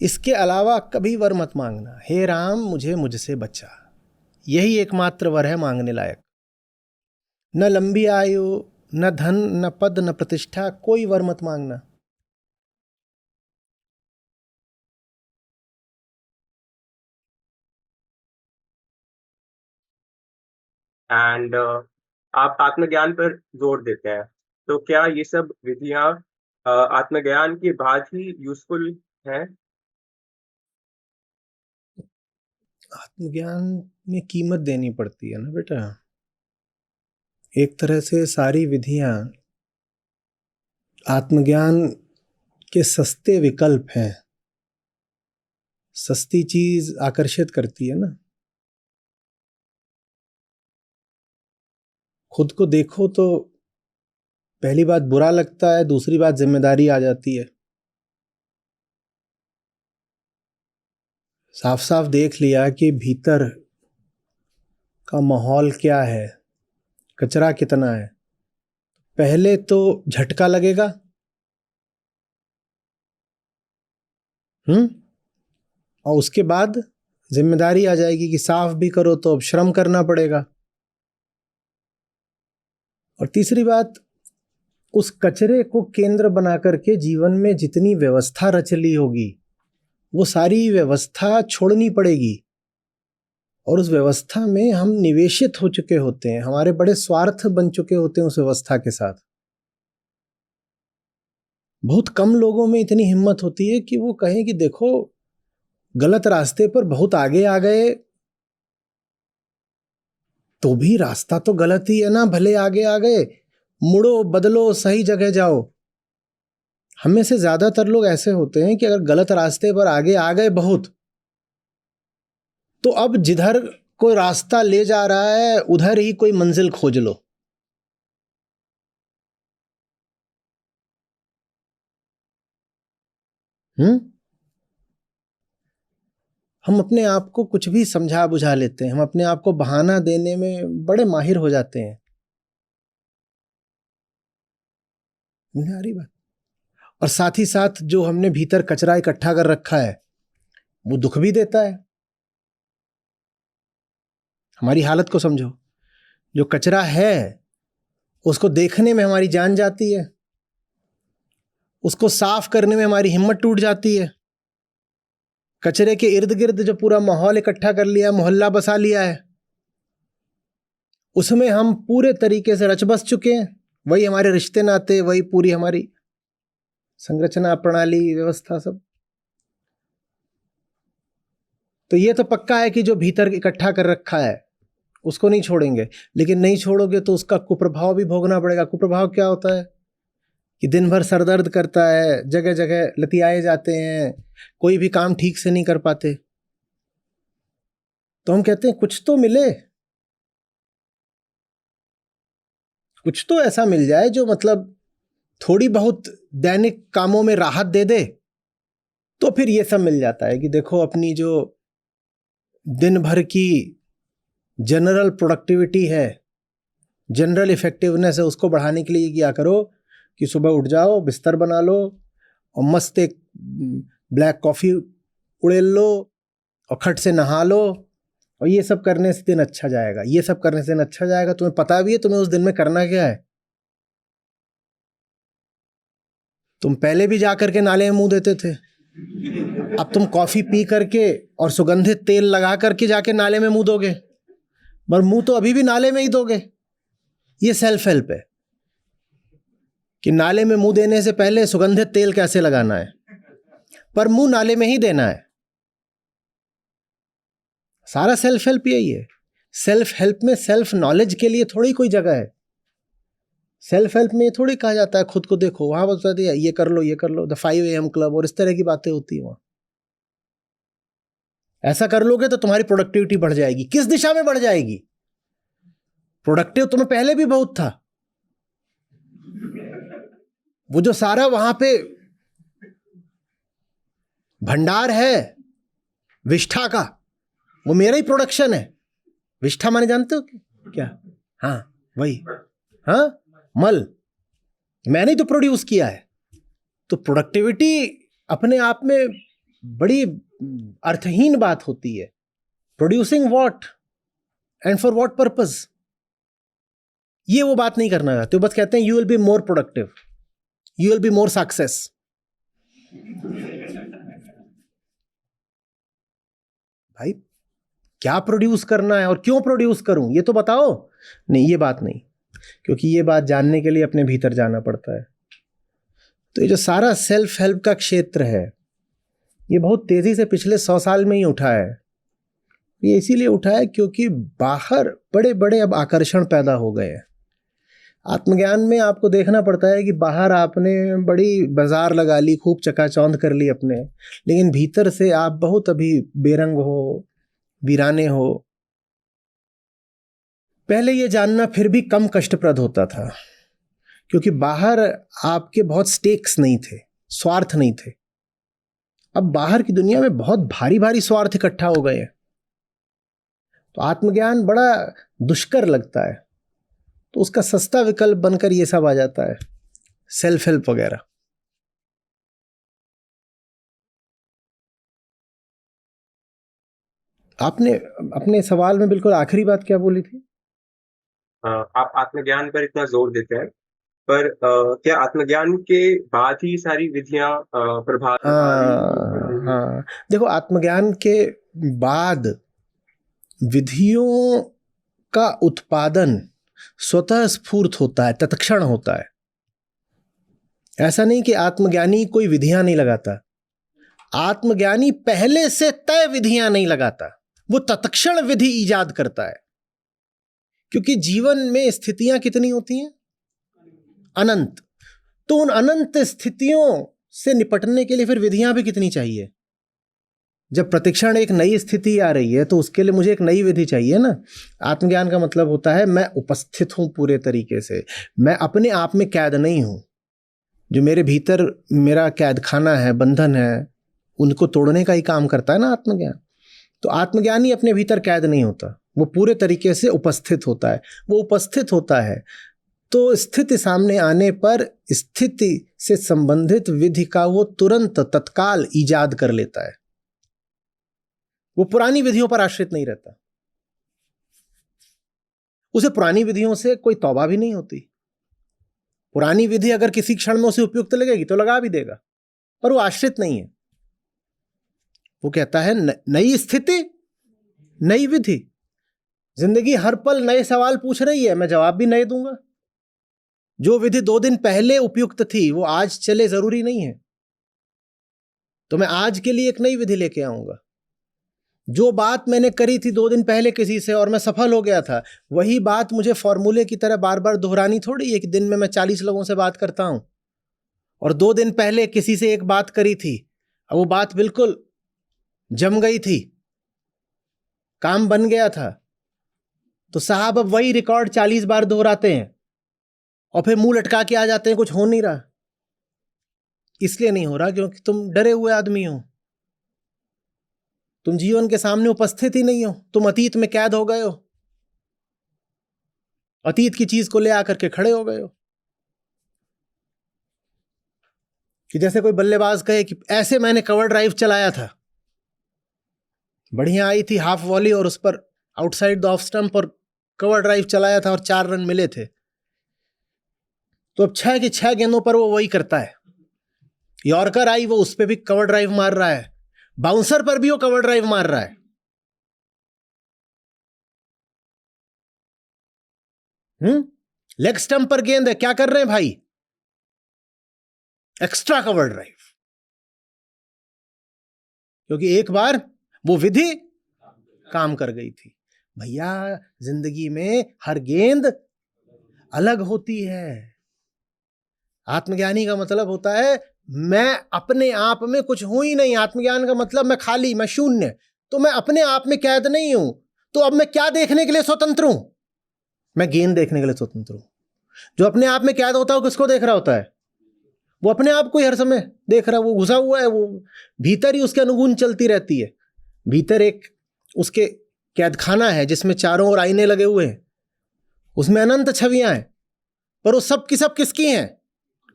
इसके अलावा कभी वर मत मांगना। हे राम मुझे मुझसे बचा, यही एकमात्र वर है मांगने लायक। न लंबी आयु, न धन, न पद, न प्रतिष्ठा, कोई वर मत मांगना। एंड आप आत्मज्ञान पर जोर देते हैं, तो क्या ये सब विधियां आत्मज्ञान के बाद ही यूजफुल हैं? आत्मज्ञान में कीमत देनी पड़ती है ना बेटा। एक तरह से सारी विधियां आत्मज्ञान के सस्ते विकल्प हैं। सस्ती चीज आकर्षित करती है ना। खुद को देखो तो पहली बात बुरा लगता है, दूसरी बात जिम्मेदारी आ जाती है। साफ साफ देख लिया कि भीतर का माहौल क्या है, कचरा कितना है, पहले तो झटका लगेगा, और उसके बाद जिम्मेदारी आ जाएगी कि साफ भी करो तो अब श्रम करना पड़ेगा। और तीसरी बात, उस कचरे को केंद्र बना करके जीवन में जितनी व्यवस्था रच ली होगी वो सारी व्यवस्था छोड़नी पड़ेगी। और उस व्यवस्था में हम निवेशित हो चुके होते हैं, हमारे बड़े स्वार्थ बन चुके होते हैं उस व्यवस्था के साथ। बहुत कम लोगों में इतनी हिम्मत होती है कि वो कहें कि देखो गलत रास्ते पर बहुत आगे आ गए तो भी रास्ता तो गलत ही है ना, भले आगे आ गए, मुड़ो बदलो सही जगह जाओ। हम में से ज्यादातर लोग ऐसे होते हैं कि अगर गलत रास्ते पर आगे आ गए बहुत, तो अब जिधर कोई रास्ता ले जा रहा है उधर ही कोई मंजिल खोज लो। हम अपने आप को कुछ भी समझा बुझा लेते हैं, हम अपने आप को बहाना देने में बड़े माहिर हो जाते हैं। आ रही बात। और साथ ही साथ जो हमने भीतर कचरा इकट्ठा कर रखा है वो दुख भी देता है। हमारी हालत को समझो, जो कचरा है उसको देखने में हमारी जान जाती है, उसको साफ करने में हमारी हिम्मत टूट जाती है। कचरे के इर्द गिर्द जो पूरा माहौल इकट्ठा कर लिया, मोहल्ला बसा लिया है, उसमें हम पूरे तरीके से रच बस चुके हैं। वही हमारे रिश्ते नाते, वही पूरी हमारी संरचना, प्रणाली, व्यवस्था, सब। तो ये तो पक्का है कि जो भीतर इकट्ठा कर रखा है उसको नहीं छोड़ेंगे, लेकिन नहीं छोड़ोगे तो उसका कुप्रभाव भी भोगना पड़ेगा। कुप्रभाव क्या होता है कि दिन भर सरदर्द करता है, जगह जगह लतियाए जाते हैं, कोई भी काम ठीक से नहीं कर पाते। तो हम कहते हैं कुछ तो मिले, कुछ तो ऐसा मिल जाए जो मतलब थोड़ी बहुत दैनिक कामों में राहत दे दे। तो फिर ये सब मिल जाता है कि देखो अपनी जो दिन भर की जनरल प्रोडक्टिविटी है, जनरल इफेक्टिवनेस है, उसको बढ़ाने के लिए क्या करो कि सुबह उठ जाओ, बिस्तर बना लो और मस्त एक ब्लैक कॉफ़ी उड़ेल लो और खट से नहा लो, और ये सब करने से दिन अच्छा जाएगा, ये सब करने से दिन अच्छा जाएगा। तुम्हें पता भी है तुम्हें उस दिन में करना क्या है। तुम पहले भी जा करके नाले में मुंह देते थे, अब तुम कॉफ़ी पी करके और सुगंधित तेल लगा करके जाके नाले में मुंह दोगे, पर मुंह तो अभी भी नाले में ही दोगे। ये सेल्फ हेल्प है कि नाले में मुंह देने से पहले सुगंधित तेल कैसे लगाना है, पर मुंह नाले में ही देना है। सारा सेल्फ हेल्प यही है। सेल्फ हेल्प में सेल्फ नॉलेज के लिए थोड़ी कोई जगह है। सेल्फ हेल्प में थोड़ी कहा जाता है खुद को देखो, वहां बता दिया ये कर लो, ये कर लो, द 5 AM क्लब और इस तरह की बातें होती है वहां। ऐसा कर लोगे तो तुम्हारी प्रोडक्टिविटी बढ़ जाएगी। किस दिशा में बढ़ जाएगी? प्रोडक्टिव तुम्हें पहले भी बहुत था। वो जो सारा वहां पे भंडार है विष्ठा का, वो मेरा ही प्रोडक्शन है। विष्ठा माने जानते हो क्या? हाँ वही, हाँ मल, मैंने ही तो प्रोड्यूस किया है। तो प्रोडक्टिविटी अपने आप में बड़ी अर्थहीन बात होती है। Producing what and for what purpose, ये वो बात नहीं करना चाहते। बस कहते हैं you will be more productive, you will be more success. भाई क्या प्रोड्यूस करना है और क्यों प्रोड्यूस करूं ये तो बताओ। नहीं, ये बात नहीं, क्योंकि ये बात जानने के लिए अपने भीतर जाना पड़ता है। तो ये जो सारा सेल्फ हेल्प का क्षेत्र है, ये बहुत तेजी से पिछले 100 साल में ही उठा है। ये इसीलिए उठा है क्योंकि बाहर बड़े बड़े अब आकर्षण पैदा हो गए हैं। आत्मज्ञान में आपको देखना पड़ता है कि बाहर आपने बड़ी बाजार लगा ली, खूब चकाचौंध कर ली अपने, लेकिन भीतर से आप बहुत अभी बेरंग हो, वीराने हो। पहले ये जानना फिर भी कम कष्टप्रद होता था, क्योंकि बाहर आपके बहुत स्टेक्स नहीं थे, स्वार्थ नहीं थे। अब बाहर की दुनिया में बहुत भारी भारी स्वार्थ इकट्ठा हो गए हैं, तो आत्मज्ञान बड़ा दुष्कर लगता है। तो उसका सस्ता विकल्प बनकर ये सब आ जाता है, सेल्फ हेल्प वगैरह। आपने अपने सवाल में बिल्कुल आखिरी बात क्या बोली थी? आप आत्मज्ञान पर इतना जोर देते हैं, पर क्या आत्मज्ञान के बाद ही सारी विधियां प्रभावी? हाँ, देखो आत्मज्ञान के बाद विधियों का उत्पादन स्वतः स्फूर्त होता है, तत्क्षण होता है। ऐसा नहीं कि आत्मज्ञानी कोई विधियां नहीं लगाता। आत्मज्ञानी पहले से तय विधियां नहीं लगाता, वो तत्क्षण विधि ईजाद करता है। क्योंकि जीवन में स्थितियां कितनी होती हैं? अनंत। तो उन अनंत स्थितियों से निपटने के लिए फिर विधियां भी कितनी चाहिए? जब प्रतिक्षण एक नई स्थिति आ रही है तो उसके लिए मुझे एक नई विधि चाहिए ना। आत्मज्ञान का मतलब होता है मैं उपस्थित हूं पूरे तरीके से, मैं अपने आप में कैद नहीं हूं। जो मेरे भीतर मेरा कैद खाना है, बंधन है, उनको तोड़ने का ही काम करता है ना आत्मज्ञान। तो आत्मज्ञानी अपने भीतर कैद नहीं होता, वो पूरे तरीके से उपस्थित होता है। वो उपस्थित होता है तो स्थिति सामने आने पर स्थिति से संबंधित विधि का वो तुरंत तत्काल ईजाद कर लेता है। वो पुरानी विधियों पर आश्रित नहीं रहता। उसे पुरानी विधियों से कोई तौबा भी नहीं होती। पुरानी विधि अगर किसी क्षण में उसे उपयुक्त लगेगी तो लगा भी देगा, पर वो आश्रित नहीं है। वो कहता है नई स्थिति नई विधि। जिंदगी हर पल नए सवाल पूछ रही है, मैं जवाब भी नए दूंगा। जो विधि 2 दिन पहले उपयुक्त थी वो आज चले जरूरी नहीं है, तो मैं आज के लिए एक नई विधि लेके आऊंगा। जो बात मैंने करी थी 2 दिन पहले किसी से और मैं सफल हो गया था, वही बात मुझे फॉर्मूले की तरह बार बार दोहरानी थोड़ी है कि दिन में मैं 40 लोगों से बात करता हूं। और 2 दिन पहले किसी से एक बात करी थी, अब वो बात बिल्कुल जम गई थी, काम बन गया था, तो साहब अब वही रिकॉर्ड 40 बार दोहराते हैं और फिर मुंह लटका के आ जाते हैं कुछ हो नहीं रहा। इसलिए नहीं हो रहा क्योंकि तुम डरे हुए आदमी हो, तुम जीवन के सामने उपस्थित ही नहीं हो, तुम अतीत में कैद हो गए हो, अतीत की चीज को ले आकर के खड़े हो गए हो। कि जैसे कोई बल्लेबाज कहे कि ऐसे मैंने कवर ड्राइव चलाया था, बढ़िया आई थी हाफ वॉली और उस पर आउटसाइड द ऑफ स्टंप और कवर ड्राइव चलाया था और 4 रन मिले थे। तो अब 6 की 6 गेंदों पर वो वही करता है। यॉर्कर आई, वो उस पर भी कवर ड्राइव मार रहा है, बाउंसर पर भी वो कवर ड्राइव मार रहा है। लेग स्टंप पर गेंद है, क्या कर रहे हैं भाई? Extra cover drive. क्योंकि एक बार वो विधि काम कर गई थी। भैया जिंदगी में हर गेंद अलग होती है। आत्मज्ञानी का मतलब होता है मैं अपने आप में कुछ हूं ही नहीं। आत्मज्ञान का मतलब मैं खाली, मैं शून्य। तो मैं अपने आप में कैद नहीं हूं, तो अब मैं क्या देखने के लिए स्वतंत्र हूं? मैं गेंद देखने के लिए स्वतंत्र हूं। जो अपने आप में कैद होता है वो किसको देख रहा होता है? वो अपने आप को ही हर समय देख रहा है। वो घुसा हुआ है, वो भीतर ही उसके अनुगुण चलती रहती है। भीतर एक उसके कैद खाना है जिसमें चारों ओर आईने लगे हुए हैं, उसमें अनंत छवियां हैं, पर वो सब की सब किसकी हैं?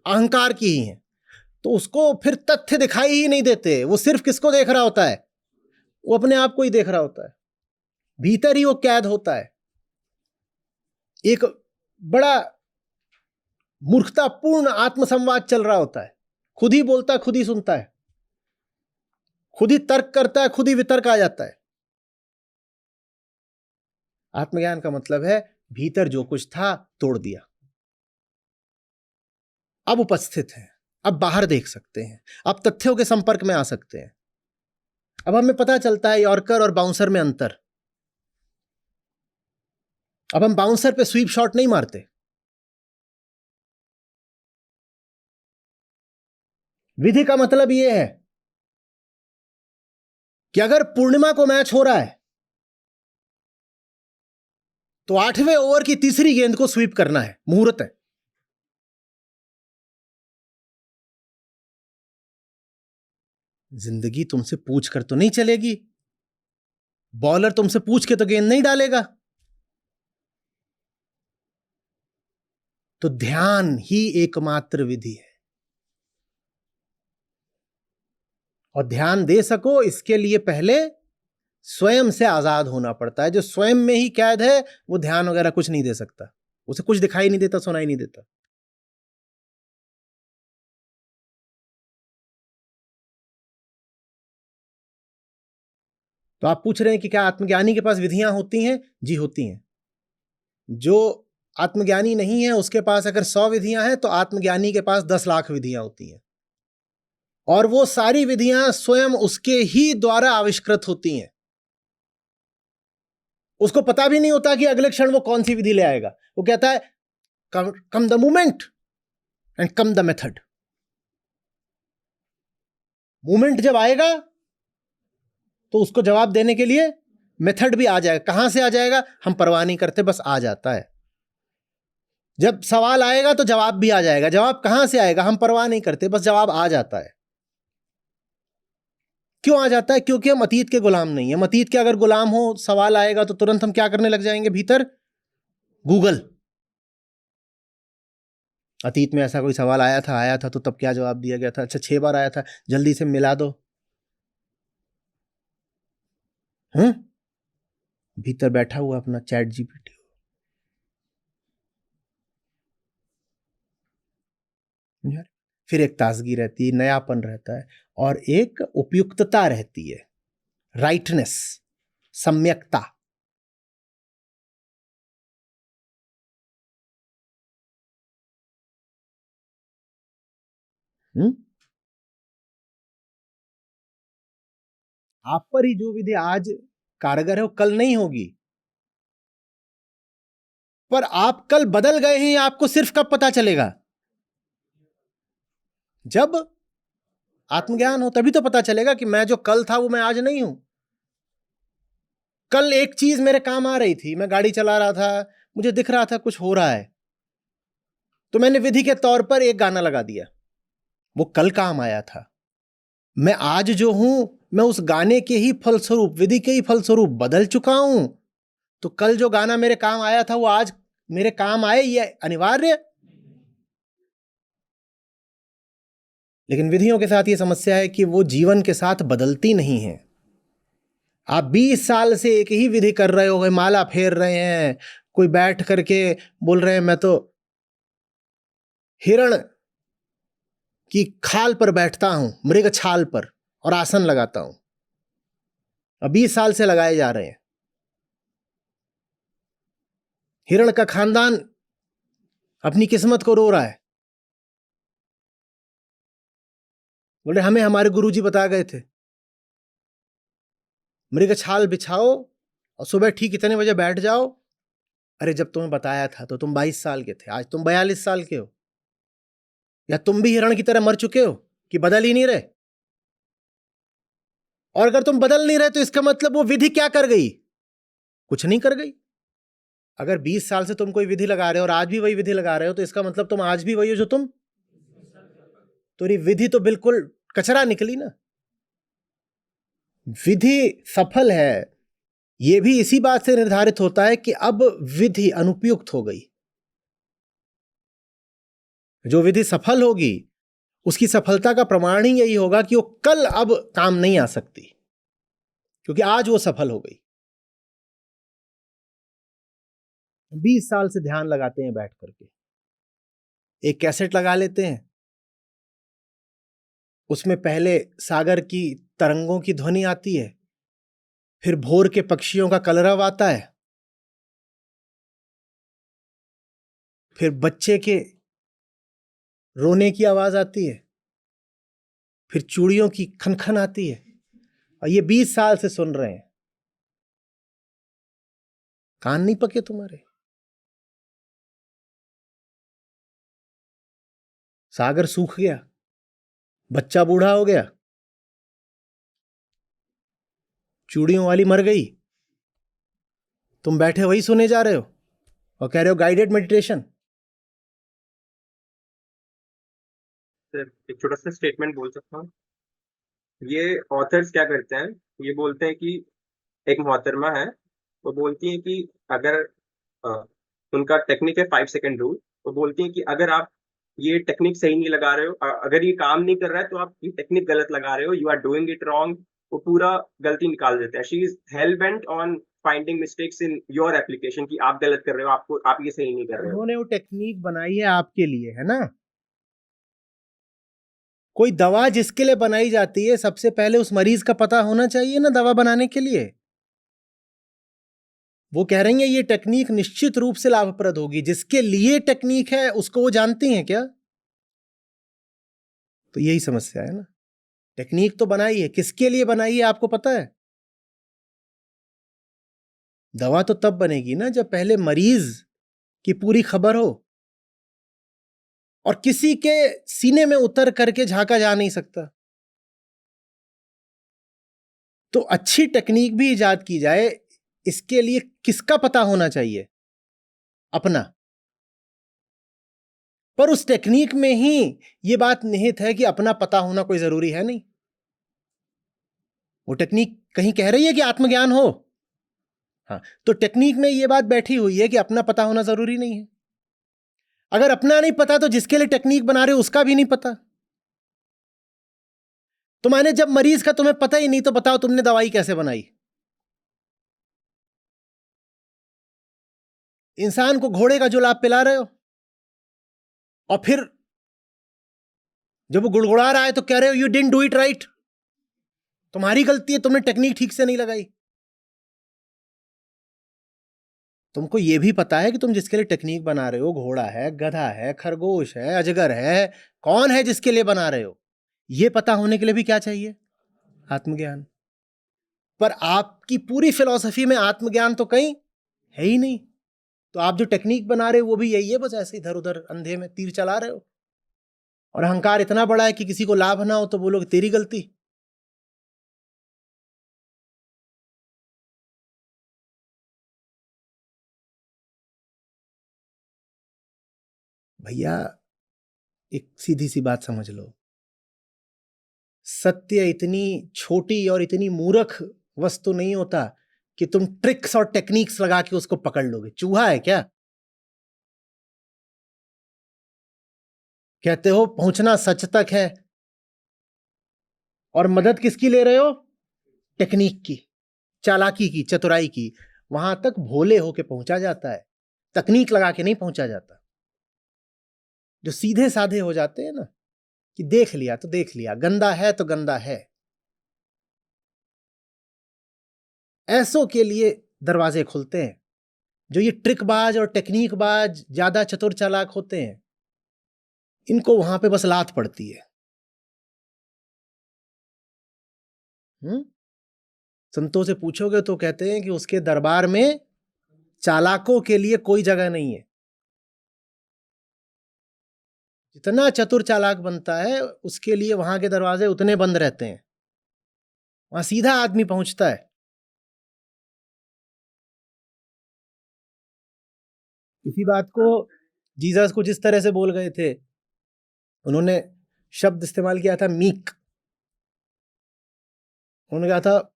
अहंकार की ही हैं। तो उसको फिर तथ्य दिखाई ही नहीं देते। वो सिर्फ किसको देख रहा होता है? वो अपने आप को ही देख रहा होता है। भीतर ही वो कैद होता है। एक बड़ा मूर्खतापूर्ण आत्मसंवाद चल रहा होता है। खुद ही बोलता है, खुद ही सुनता है, खुद ही तर्क करता है, खुद ही वितर्क आ जाता है। आत्मज्ञान का मतलब है भीतर जो कुछ था तोड़ दिया, अब उपस्थित है, अब बाहर देख सकते हैं, अब तथ्यों के संपर्क में आ सकते हैं। अब हमें पता चलता है यॉर्कर और बाउंसर में अंतर। अब हम बाउंसर पे स्वीप शॉट नहीं मारते। विधि का मतलब यह है कि अगर पूर्णिमा को मैच हो रहा है तो 8वें ओवर की तीसरी गेंद को स्वीप करना है, मुहूर्त है। जिंदगी तुमसे पूछ कर तो नहीं चलेगी। बॉलर तुमसे पूछ के तो गेंद नहीं डालेगा। तो ध्यान ही एकमात्र विधि है। और ध्यान दे सको इसके लिए पहले स्वयं से आजाद होना पड़ता है। जो स्वयं में ही कैद है वो ध्यान वगैरह कुछ नहीं दे सकता, उसे कुछ दिखाई नहीं देता, सुनाई नहीं देता। तो आप पूछ रहे हैं कि क्या आत्मज्ञानी के पास विधियां होती हैं? जी होती हैं। जो आत्मज्ञानी नहीं है उसके पास अगर 100 विधियां हैं तो आत्मज्ञानी के पास 10 लाख विधियां होती हैं, और वो सारी विधियां स्वयं उसके ही द्वारा आविष्कृत होती हैं। उसको पता भी नहीं होता कि अगले क्षण वो कौन सी विधि ले आएगा। वो कहता है come the movement and come the method. Movement जब आएगा तो उसको जवाब देने के लिए मेथड भी आ जाएगा। कहां से आ जाएगा हम परवाह नहीं करते, बस आ जाता है। जब सवाल आएगा तो जवाब भी आ जाएगा। जवाब कहां से आएगा हम परवाह नहीं करते, बस जवाब आ जाता है। क्यों आ जाता है? क्योंकि हम अतीत के गुलाम नहीं है। हम अतीत के अगर गुलाम हो, सवाल आएगा तो तुरंत हम क्या करने लग जाएंगे? भीतर गूगल। अतीत में ऐसा कोई सवाल आया था तो तब क्या जवाब दिया गया था? अच्छा 6 बार आया था, जल्दी से मिला दो। भीतर बैठा हुआ अपना चैट जीपीटी। फिर एक ताजगी रहती है, नयापन रहता है, और एक उपयुक्तता रहती है, राइटनेस, सम्यकता। आप पर ही जो विधि आज कारगर है वो कल नहीं होगी। पर आप कल बदल गए हैं, आपको सिर्फ कब पता चलेगा? जब आत्मज्ञान हो, तभी तो पता चलेगा कि मैं जो कल था वो मैं आज नहीं हूं। कल एक चीज मेरे काम आ रही थी, मैं गाड़ी चला रहा था, मुझे दिख रहा था कुछ हो रहा है, तो मैंने विधि के तौर पर एक गाना लगा दिया, वो कल काम आया था। मैं आज जो हूं, मैं उस गाने के ही फलस्वरूप, विधि के ही फलस्वरूप बदल चुका हूं। तो कल जो गाना मेरे काम आया था वो आज मेरे काम आए, ये अनिवार्य। लेकिन विधियों के साथ ये समस्या है कि वो जीवन के साथ बदलती नहीं है। आप 20 साल से एक ही विधि कर रहे हो, माला फेर रहे हैं, कोई बैठ करके बोल रहे हैं मैं तो हिरण की खाल पर बैठता हूं, मृग छाल पर, और आसन लगाता हूं। अब 20 साल से लगाए जा रहे हैं। हिरण का खानदान अपनी किस्मत को रो रहा है, बोले हमें हमारे गुरुजी बता गए थे मृग छाल बिछाओ और सुबह ठीक इतने बजे बैठ जाओ। अरे जब तुम्हें बताया था तो तुम 22 साल के थे, आज तुम 42 साल के हो। या तुम भी हिरण की तरह मर चुके हो कि बदल ही नहीं रहे? और अगर तुम बदल नहीं रहे तो इसका मतलब वो विधि क्या कर गई? कुछ नहीं कर गई। अगर 20 साल से तुम कोई विधि लगा रहे हो और आज भी वही विधि लगा रहे हो तो इसका मतलब तुम आज भी वही हो जो तुम। तो ये विधि तो बिल्कुल कचरा निकली ना। विधि सफल है, यह भी इसी बात से निर्धारित होता है कि अब विधि अनुपयुक्त हो गई। जो विधि सफल होगी उसकी सफलता का प्रमाण ही यही होगा कि वो कल अब काम नहीं आ सकती, क्योंकि आज वो सफल हो गई। 20 साल से ध्यान लगाते हैं बैठ करके, एक कैसेट लगा लेते हैं, उसमें पहले सागर की तरंगों की ध्वनि आती है, फिर भोर के पक्षियों का कलरव आता है, फिर बच्चे के रोने की आवाज आती है, फिर चूड़ियों की खनखन आती है। और ये 20 साल से सुन रहे हैं, कान नहीं पके तुम्हारे? सागर सूख गया, बच्चा बूढ़ा हो गया, चूड़ियों वाली मर गई, तुम बैठे वही सुने जा रहे हो और कह रहे हो गाइडेड मेडिटेशन। एक छोटा सा स्टेटमेंट बोल सकता हूँ। ये ऑथर्स क्या करते हैं, ये बोलते हैं कि एक मोहतरमा है, वो बोलती है कि अगर उनका टेक्निक है 5 सेकंड रूल। वो बोलती है कि अगर आप ये टेक्निक सही नहीं लगा रहे हो, अगर ये काम नहीं कर रहा है तो आप ये टेक्निक गलत लगा रहे हो, you are doing it wrong. वो पूरा गलती निकाल देते हैं। She is hell bent on finding mistakes in your application, कि आप गलत कर रहे हो, आपको आप ये सही नहीं कर रहे हो। उन्होंने वो टेक्निक बनाई है आपके लिए, है ना? कोई दवा जिसके लिए बनाई जाती है, सबसे पहले उस मरीज का पता होना चाहिए ना दवा बनाने के लिए। वो कह रही है ये टेक्निक निश्चित रूप से लाभप्रद होगी, जिसके लिए टेक्निक है उसको वो जानती हैं क्या? तो यही समस्या है ना। टेक्निक तो बनाई है, किसके लिए बनाई है आपको पता है? दवा तो तब बनेगी ना जब पहले मरीज की पूरी खबर हो, और किसी के सीने में उतर करके झांका जा नहीं सकता। तो अच्छी टेक्निक भी इजाद की जाए, इसके लिए किसका पता होना चाहिए? अपना। पर उस टेक्निक में ही यह बात निहित है कि अपना पता होना कोई जरूरी है नहीं। वो टेक्निक कहीं कह रही है कि आत्मज्ञान हो? हाँ, तो टेक्निक में यह बात बैठी हुई है कि अपना पता होना जरूरी नहीं है। अगर अपना नहीं पता तो जिसके लिए टेक्निक बना रहे हो उसका भी नहीं पता। तो माने जब मरीज का तुम्हें पता ही नहीं, तो बताओ तुमने दवाई कैसे बनाई? इंसान को घोड़े का जुलाब पिला रहे हो, और फिर जब वो गुड़गुड़ा रहा है तो कह रहे हो you didn't do it right, तुम्हारी गलती है, तुमने टेक्निक ठीक से नहीं लगाई। तुमको यह भी पता है कि तुम जिसके लिए टेक्निक बना रहे हो, घोड़ा है, गधा है, खरगोश है, अजगर है, कौन है जिसके लिए बना रहे हो, यह पता होने के लिए भी क्या चाहिए? आत्मज्ञान। पर आपकी पूरी फिलॉसफी में आत्मज्ञान तो कहीं है ही नहीं। तो आप जो टेक्निक बना रहे हो वो भी यही है, बस ऐसे इधर उधर अंधे में तीर चला रहे हो। और अहंकार इतना बड़ा है कि किसी को लाभ ना हो तो बोलोगे तेरी गलती। भैया एक सीधी सी बात समझ लो, सत्य इतनी छोटी और इतनी मूर्ख वस्तु नहीं होता कि तुम ट्रिक्स और टेक्निक्स लगा के उसको पकड़ लोगे। चूहा है क्या? कहते हो पहुंचना सच तक है, और मदद किसकी ले रहे हो? टेक्निक की, चालाकी की, चतुराई की। वहां तक भोले होके पहुंचा जाता है, तकनीक लगा के नहीं पहुंचा जाता। जो सीधे साधे हो जाते हैं ना, कि देख लिया तो देख लिया, गंदा है तो गंदा है, ऐसों के लिए दरवाजे खुलते हैं। जो ये ट्रिकबाज और टेक्निकबाज ज्यादा चतुर चालाक होते हैं, इनको वहां पे बस लात पड़ती है। संतों से पूछोगे तो कहते हैं कि उसके दरबार में चालाकों के लिए कोई जगह नहीं है। जितना चतुर चालाक बनता है उसके लिए वहां के दरवाजे उतने बंद रहते हैं, वहां सीधा आदमी पहुंचता है। इसी बात को जीसस को जिस तरह से बोल गए थे, उन्होंने शब्द इस्तेमाल किया था मीक। उन्होंने कहा था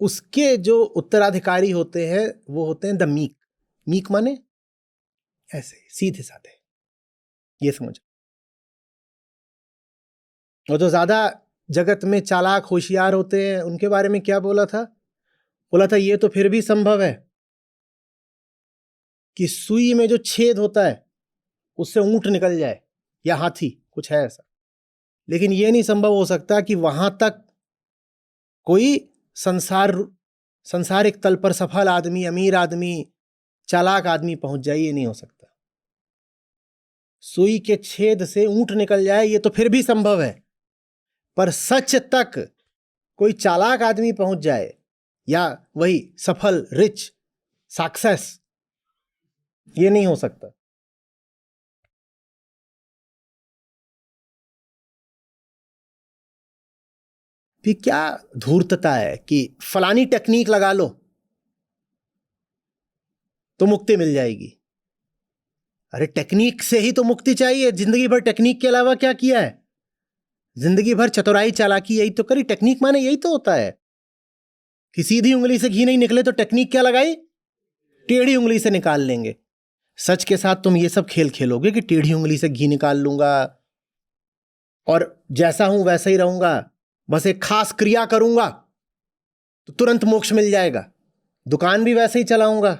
उसके जो उत्तराधिकारी होते हैं वो होते हैं द मीक। मीक माने ऐसे सीधे साधे, ये समझो। और जो ज्यादा जगत में चालाक होशियार होते हैं उनके बारे में क्या बोला था? बोला था ये तो फिर भी संभव है कि सुई में जो छेद होता है उससे ऊंट निकल जाए या हाथी, कुछ है ऐसा, लेकिन यह नहीं संभव हो सकता कि वहां तक कोई संसारिक तल पर सफल आदमी, अमीर आदमी, चालाक आदमी पहुंच जाए। ये नहीं हो सकता। सुई के छेद से ऊंट निकल जाए ये तो फिर भी संभव है, पर सच तक कोई चालाक आदमी पहुंच जाए या वही सफल, रिच, सक्सेस, ये नहीं हो सकता। फिर क्या धूर्तता है कि फलानी टेक्निक लगा लो तो मुक्ति मिल जाएगी। अरे टेक्निक से ही तो मुक्ति चाहिए। जिंदगी भर टेक्निक के अलावा क्या किया है? जिंदगी भर चतुराई चालाकी यही तो करी। टेक्निक माने यही तो होता है कि सीधी उंगली से घी नहीं निकले तो टेक्निक क्या लगाई? टेढ़ी उंगली से निकाल लेंगे। सच के साथ तुम ये सब खेल खेलोगे कि टेढ़ी उंगली से घी निकाल लूंगा और जैसा हूं वैसा ही रहूंगा, बस एक खास क्रिया करूंगा तो तुरंत मोक्ष मिल जाएगा, दुकान भी वैसे ही चलाऊंगा,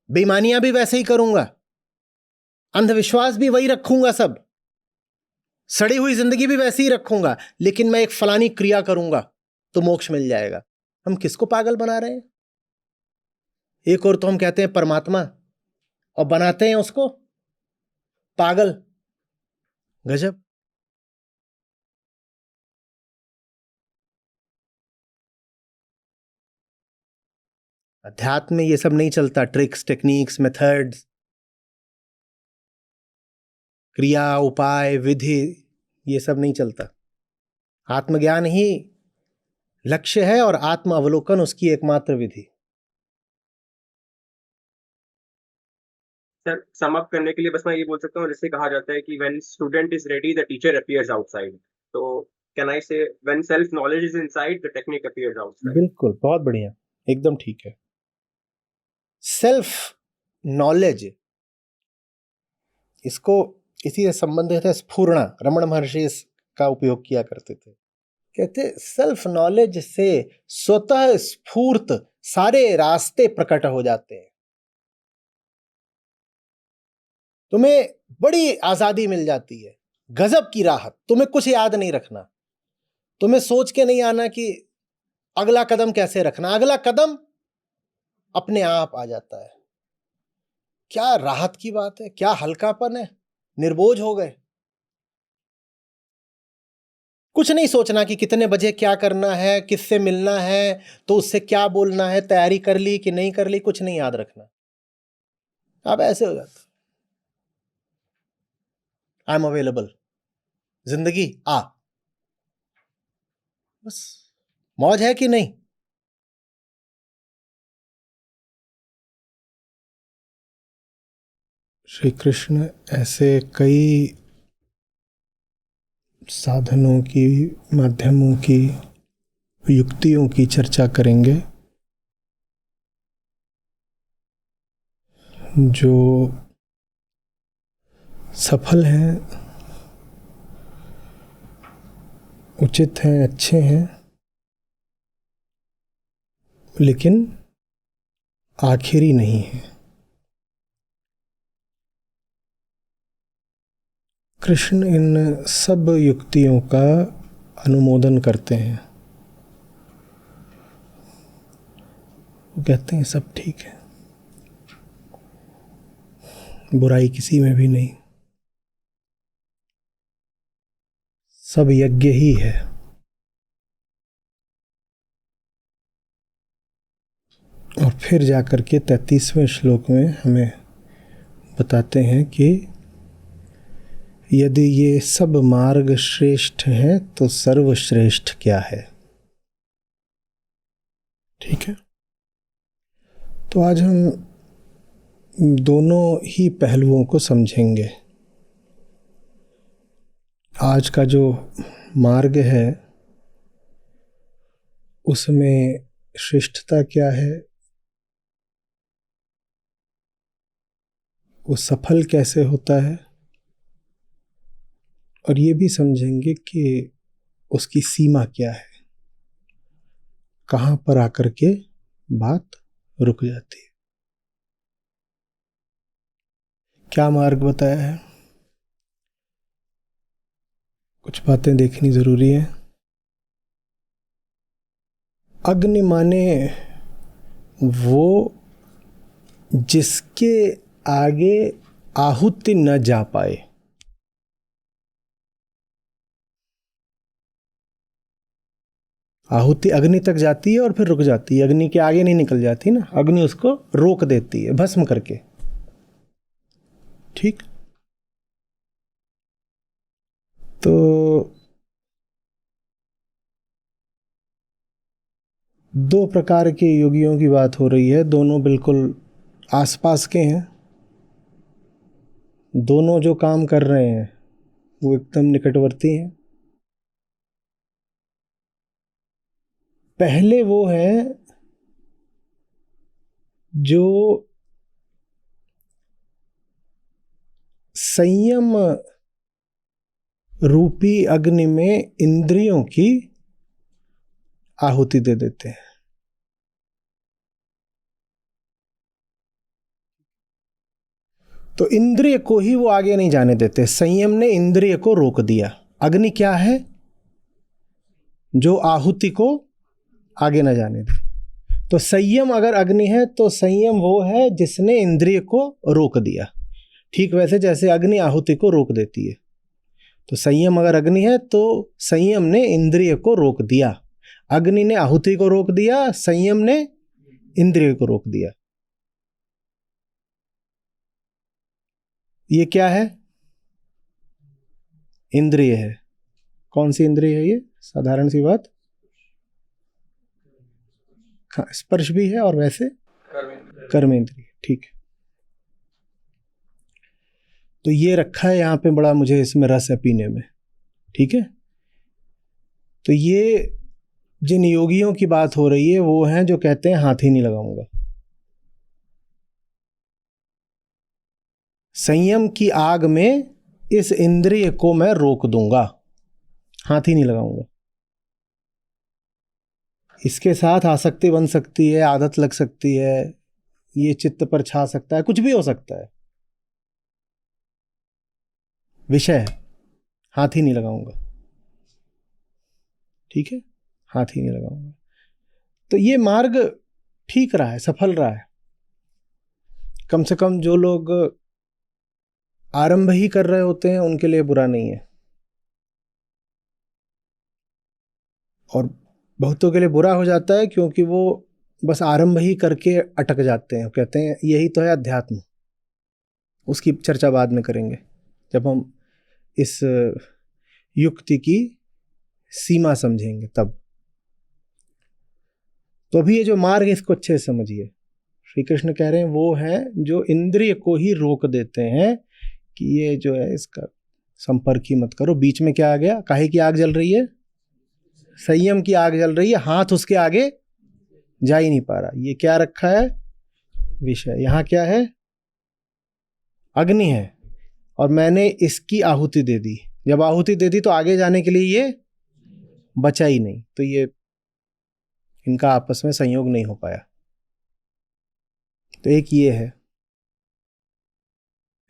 बेईमानियां भी वैसे ही करूंगा, अंधविश्वास भी वही रखूंगा सब, सड़ी हुई जिंदगी भी वैसी ही रखूंगा, लेकिन मैं एक फलानी क्रिया करूंगा तो मोक्ष मिल जाएगा। हम किसको पागल बना रहे हैं? एक और तो हम कहते हैं परमात्मा और बनाते हैं उसको पागल। गजब। अध्यात्म में ये सब नहीं चलता, ट्रिक्स, टेक्निक्स, मेथड्स, क्रिया, उपाय, विधि, ये सब नहीं चलता। आत्मज्ञान ही लक्ष्य है और आत्म अवलोकन उसकी एकमात्र विधि। सर सम अप करने के लिए बस मैं ये बोल सकता हूँ, जैसे कहा जाता है कि when student is ready the teacher appears outside. तो कैन आई से when self knowledge is inside the technique appears outside. बिल्कुल, बहुत बढ़िया, एकदम ठीक है। सेल्फ नॉलेज, इसको इसी से संबंधित है स्फुरणा। रमण महर्षि इसका उपयोग किया करते थे। कहते सेल्फ नॉलेज से स्वतः स्फूर्त सारे रास्ते प्रकट हो जाते हैं। तुम्हें बड़ी आजादी मिल जाती है, गजब की राहत। तुम्हें कुछ याद नहीं रखना, तुम्हें सोच के नहीं आना कि अगला कदम कैसे रखना, अगला कदम अपने आप आ जाता है। क्या राहत की बात है, क्या हल्कापन है, निर्बोझ हो गए। कुछ नहीं सोचना कि कितने बजे क्या करना है, किससे मिलना है, तो उससे क्या बोलना है, तैयारी कर ली कि नहीं कर ली, कुछ नहीं याद रखना। अब ऐसे हो जाता, आई एम अवेलेबल, जिंदगी आ, बस। मौज है कि नहीं? श्री कृष्ण ऐसे कई साधनों की, माध्यमों की, युक्तियों की चर्चा करेंगे जो सफल हैं, उचित हैं, अच्छे हैं, लेकिन आखिरी नहीं है। कृष्ण इन सब युक्तियों का अनुमोदन करते हैं। वो कहते हैं सब ठीक है, बुराई किसी में भी नहीं, सब यज्ञ ही है। और फिर जाकर के 33वें श्लोक में हमें बताते हैं कि यदि ये सब मार्ग श्रेष्ठ हैं तो सर्वश्रेष्ठ क्या है। ठीक है, तो आज हम दोनों ही पहलुओं को समझेंगे। आज का जो मार्ग है उसमें श्रेष्ठता क्या है, वो सफल कैसे होता है, और ये भी समझेंगे कि उसकी सीमा क्या है, कहाँ पर आकर के बात रुक जाती है। क्या मार्ग बताया है, कुछ बातें देखनी जरूरी है। अग्नि माने वो जिसके आगे आहुति न जा पाए। आहुति अग्नि तक जाती है और फिर रुक जाती है, अग्नि के आगे नहीं निकल जाती ना, अग्नि उसको रोक देती है भस्म करके। ठीक, तो दो प्रकार के योगियों की बात हो रही है, दोनों बिल्कुल आसपास के हैं, दोनों जो काम कर रहे हैं वो एकदम निकटवर्ती हैं। पहले वो हैं जो संयम रूपी अग्नि में इंद्रियों की आहुति दे देते हैं। तो इंद्रिय को ही वो आगे नहीं जाने देते, संयम ने इंद्रिय को रोक दिया। अग्नि क्या है? जो आहुति को आगे न जाने दे। तो संयम अगर अग्नि है तो संयम वो है जिसने इंद्रिय को रोक दिया, ठीक वैसे जैसे अग्नि आहुति को रोक देती है। तो संयम अगर अग्नि है तो संयम ने इंद्रिय को रोक दिया, अग्नि ने आहुति को रोक दिया, संयम ने इंद्रिय को रोक दिया। ये क्या है? इंद्रिय है। कौन सी इंद्रिय है ये? साधारण सी बात, स्पर्श भी है और वैसे कर्मेंद्रिय। ठीक है, तो ये रखा है यहाँ पे, बड़ा मुझे इसमें रस है पीने में। ठीक है, तो ये जिन योगियों की बात हो रही है वो हैं जो कहते हैं हाथ ही नहीं लगाऊंगा। संयम की आग में इस इंद्रिय को मैं रोक दूंगा, हाथ ही नहीं लगाऊंगा। इसके साथ आसक्ति बन सकती है, आदत लग सकती है, ये चित्त पर छा सकता है, कुछ भी हो सकता है। विषय है, हाथ ही नहीं लगाऊंगा। ठीक है, हाथ ही नहीं लगाऊंगा। तो ये मार्ग ठीक रहा है, सफल रहा है। कम से कम जो लोग आरंभ ही कर रहे होते हैं उनके लिए बुरा नहीं है, और बहुतों के लिए बुरा हो जाता है क्योंकि वो बस आरंभ ही करके अटक जाते हैं, कहते हैं यही तो है अध्यात्म। उसकी चर्चा बाद में करेंगे जब हम इस युक्ति की सीमा समझेंगे तब। तो अभी ये जो मार्ग है इसको अच्छे से समझिए। श्री कृष्ण कह रहे हैं वो हैं जो इंद्रिय को ही रोक देते हैं कि ये जो है इसका संपर्क ही मत करो। बीच में क्या आ गया? काहे की आग जल रही है? संयम की आग जल रही है, हाथ उसके आगे जा ही नहीं पा रहा। ये क्या रखा है? विषय। यहां क्या है? अग्नि है, और मैंने इसकी आहुति दे दी। जब आहुति दे दी तो आगे जाने के लिए ये बचा ही नहीं, तो ये इनका आपस में संयोग नहीं हो पाया। तो एक ये है।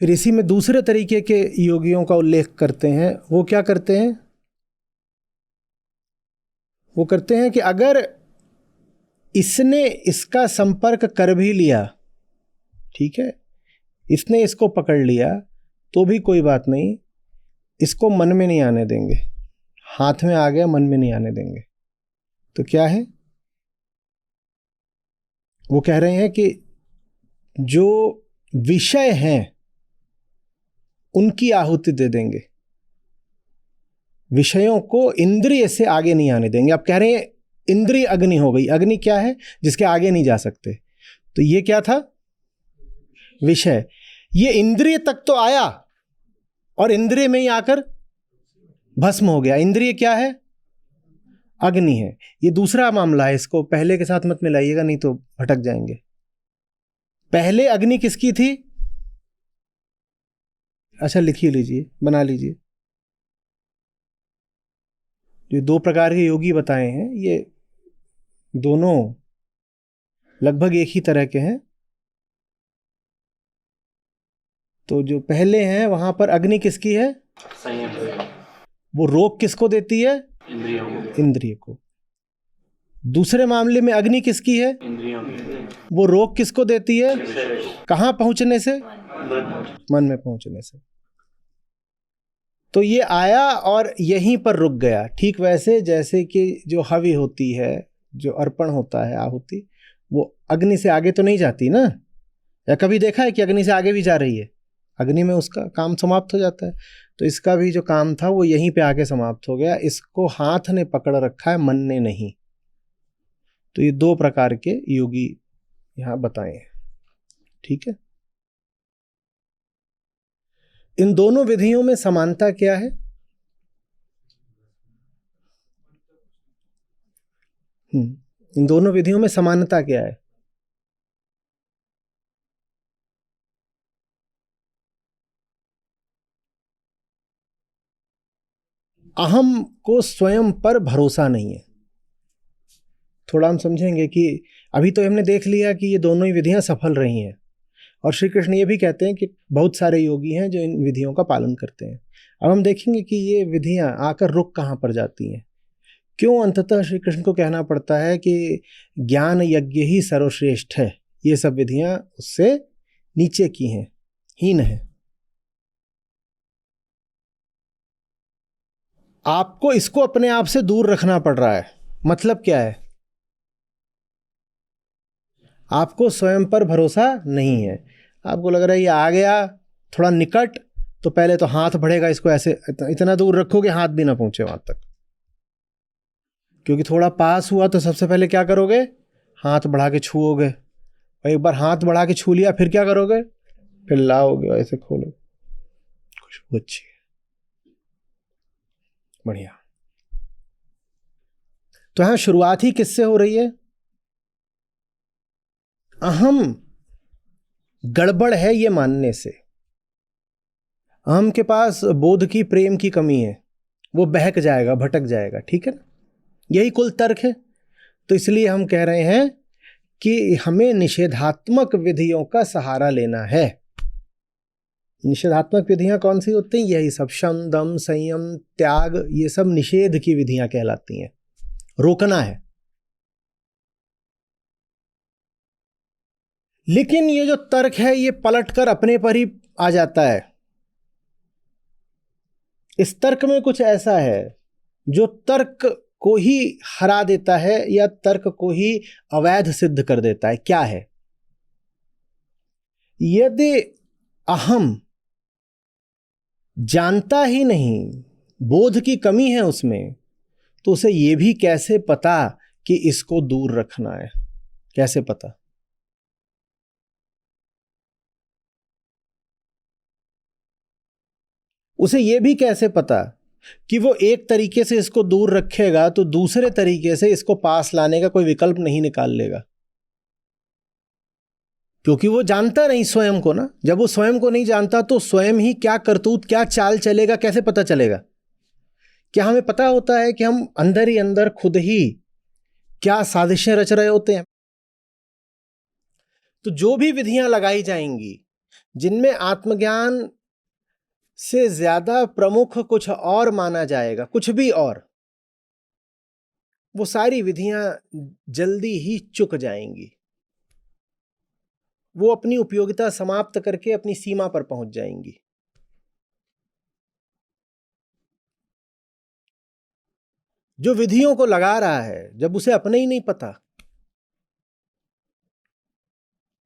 फिर इसी में दूसरे तरीके के योगियों का उल्लेख करते हैं। वो क्या करते हैं? वो करते हैं कि अगर इसने इसका संपर्क कर भी लिया, ठीक है, इसने इसको पकड़ लिया तो भी कोई बात नहीं, इसको मन में नहीं आने देंगे। हाथ में आ गया, मन में नहीं आने देंगे। तो क्या है? वो कह रहे हैं कि जो विषय हैं उनकी आहुति दे देंगे, विषयों को इंद्रिय से आगे नहीं आने देंगे। अब कह रहे हैं इंद्रिय अग्नि हो गई। अग्नि क्या है? जिसके आगे नहीं जा सकते। तो ये क्या था? विषय। ये इंद्रिय तक तो आया और इंद्रिय में ही आकर भस्म हो गया। इंद्रिय क्या है? अग्नि है। ये दूसरा मामला है, इसको पहले के साथ मत मिलाइएगा नहीं तो भटक जाएंगे। पहले अग्नि किसकी थी? अच्छा लिख ही लीजिए, बना लीजिए। जो दो प्रकार के योगी बताए हैं ये दोनों लगभग एक ही तरह के हैं। तो जो पहले हैं वहां पर अग्नि किसकी है? वो रोक किसको देती है? इंद्रिय को। दूसरे मामले में अग्नि किसकी है? वो रोक किसको देती है? कहां पहुंचने से? मन में पहुंचने से। तो ये आया और यहीं पर रुक गया। ठीक वैसे जैसे कि जो हवि होती है, जो अर्पण होता है आहुति, वो अग्नि से आगे तो नहीं जाती ना। या कभी देखा है कि अग्नि से आगे भी जा रही है? अग्नि में उसका काम समाप्त हो जाता है। तो इसका भी जो काम था वो यहीं पे आके समाप्त हो गया। इसको हाथ ने पकड़ रखा है, मन ने नहीं। तो ये दो प्रकार के योगी यहां बताए हैं। ठीक है, इन दोनों विधियों में समानता क्या है? इन दोनों विधियों में समानता क्या है? अहम को स्वयं पर भरोसा नहीं है। थोड़ा हम समझेंगे कि अभी तो हमने देख लिया कि ये दोनों ही विधियां सफल रही हैं, और श्री कृष्ण ये भी कहते हैं कि बहुत सारे योगी हैं जो इन विधियों का पालन करते हैं। अब हम देखेंगे कि ये विधियां आकर रुक कहाँ पर जाती हैं, क्यों अंततः श्री कृष्ण को कहना पड़ता है कि ज्ञान यज्ञ ही सर्वश्रेष्ठ है, ये सब विधियां उससे नीचे की हैं, हीन है। आपको इसको अपने आप से दूर रखना पड़ रहा है। मतलब क्या है? आपको स्वयं पर भरोसा नहीं है, आपको लग रहा है ये आ गया थोड़ा निकट, तो पहले तो हाथ बढ़ेगा, इसको ऐसे इतना दूर रखोगे हाथ भी ना पहुंचे वहां तक, क्योंकि थोड़ा पास हुआ तो सबसे पहले क्या करोगे? हाथ बढ़ा के छूओगे, और एक बार हाथ बढ़ा के छू लिया फिर क्या करोगे? फिर लाओगे ऐसे खोलो, खुशबू अच्छी है, बढ़िया। तो यहां शुरुआत ही किससे हो रही है? अहम गड़बड़ है ये मानने से। अहम के पास बोध की, प्रेम की कमी है, वो बहक जाएगा, भटक जाएगा, ठीक है ना? यही कुल तर्क है। तो इसलिए हम कह रहे हैं कि हमें निषेधात्मक विधियों का सहारा लेना है। निषेधात्मक विधियां कौन सी होती हैं? यही सब, शम दम संयम त्याग, ये सब निषेध की विधियां कहलाती हैं, रोकना है। लेकिन ये जो तर्क है ये पलटकर अपने पर ही आ जाता है। इस तर्क में कुछ ऐसा है जो तर्क को ही हरा देता है या तर्क को ही अवैध सिद्ध कर देता है। क्या है? यदि अहम जानता ही नहीं, बोध की कमी है उसमें, तो उसे यह भी कैसे पता कि इसको दूर रखना है? कैसे पता? उसे यह भी कैसे पता कि वो एक तरीके से इसको दूर रखेगा तो दूसरे तरीके से इसको पास लाने का कोई विकल्प नहीं निकाल लेगा? क्योंकि वो जानता नहीं स्वयं को ना। जब वो स्वयं को नहीं जानता तो स्वयं ही क्या करतूत, क्या चाल चलेगा, कैसे पता चलेगा? क्या हमें पता होता है कि हम अंदर ही अंदर खुद ही क्या साजिशें रच रहे होते हैं? तो जो भी विधियां लगाई जाएंगी जिनमें आत्मज्ञान से ज्यादा प्रमुख कुछ और माना जाएगा, कुछ भी और, वो सारी विधियां जल्दी ही चुक जाएंगी, वो अपनी उपयोगिता समाप्त करके अपनी सीमा पर पहुंच जाएंगी। जो विधियों को लगा रहा है जब उसे अपने ही नहीं पता,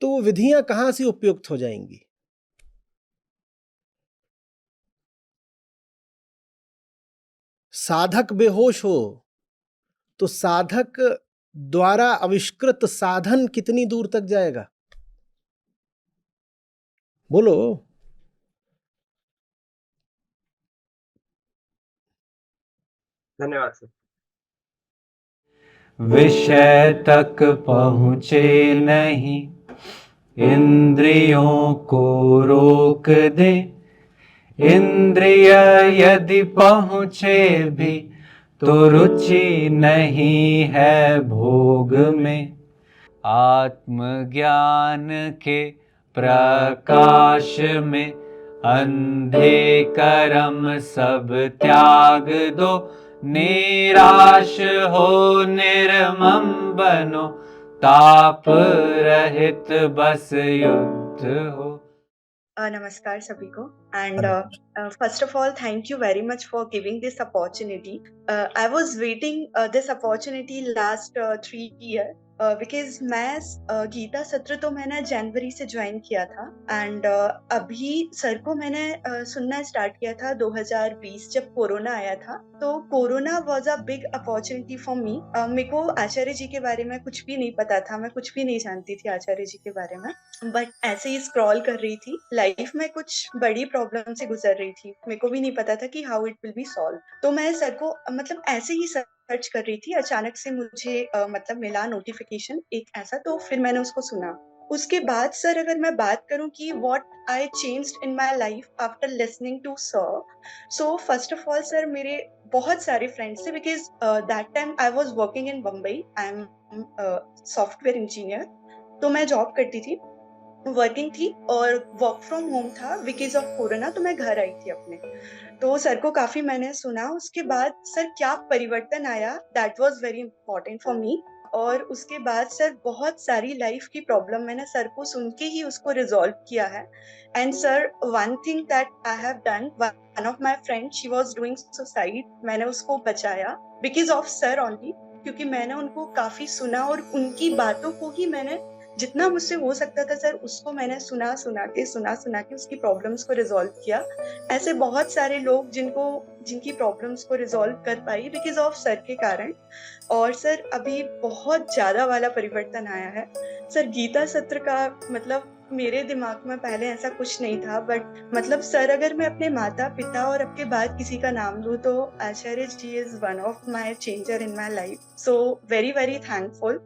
तो वो विधियां कहां से उपयुक्त हो जाएंगी? साधक बेहोश हो तो साधक द्वारा आविष्कृत साधन कितनी दूर तक जाएगा? बोलो। धन्यवाद सर। विषय तक पहुँचे नहीं, इंद्रियों को रोक दे। इंद्रिय यदि पहुँचे भी तो रुचि नहीं है भोग में। आत्मज्ञान के प्रकाश में अंधे कर्म सब त्याग दो। निराश हो निर्मम बनो, ताप रहित बस युद्ध हो। Namaskar sabhi ko, and first of all, thank you very much for giving this opportunity. I was waiting this opportunity last 3 years because मैं गीता सत्र तो मैंने जनवरी से ज्वाइन किया था, एंड अभी सर को मैंने सुनना स्टार्ट किया था 2020 जब कोरोना आया था। तो corona was a big opportunity for me. मेरे को आचार्य जी के बारे में कुछ भी नहीं पता था, मैं कुछ भी नहीं जानती थी आचार्य जी के बारे में, बट ऐसे ही स्क्रॉल कर रही थी, लाइफ में कुछ बड़ी प्रॉब्लम से गुजर रही थी, मेरे को भी नहीं पता था कि how it will be solve. तो मैं सर को मतलब ऐसे ही सर्च कर रही थी, अचानक से मुझे मतलब मिला नोटिफिकेशन एक ऐसा, तो फिर मैंने उसको सुना। उसके बाद सर अगर मैं बात करूं कि what I changed in my life after listening to sir, so first of all sir मेरे बहुत सारे फ्रेंड्स थे, because that time I was working in Bombay, I am software engineer, तो मैं जॉब करती थी। वर्किंग थी और वर्क फ्रॉम होम था बिकॉज ऑफ कोरोना, तो मैं घर आई थी अपने। तो सर को काफी मैंने सुना, उसके बाद सर क्या परिवर्तन आया, that was very important for me. और उसके बाद सर बहुत सारी लाइफ की प्रॉब्लम मैंने सर को सुन के ही उसको रिजॉल्व किया है। And sir, one thing that I have done, one of my friend she was doing suicide, मैंने उसको बचाया बिकॉज ऑफ सर ओनली, क्योंकि मैंने उनको काफी सुना और उनकी बातों को ही मैंने जितना मुझसे हो सकता था सर उसको मैंने सुना सुना के उसकी प्रॉब्लम्स को रिजॉल्व किया। ऐसे बहुत सारे लोग जिनकी प्रॉब्लम्स को रिजॉल्व कर पाई बिकॉज ऑफ सर के कारण। और सर अभी बहुत ज्यादा वाला परिवर्तन आया है सर। गीता सत्र का मतलब मेरे दिमाग में पहले ऐसा कुछ नहीं था, बट मतलब सर, अगर मैं अपने माता पिता और आपके बाद किसी का नाम लूं तो Acharya ji is one of my changer in my life. So very very thankful.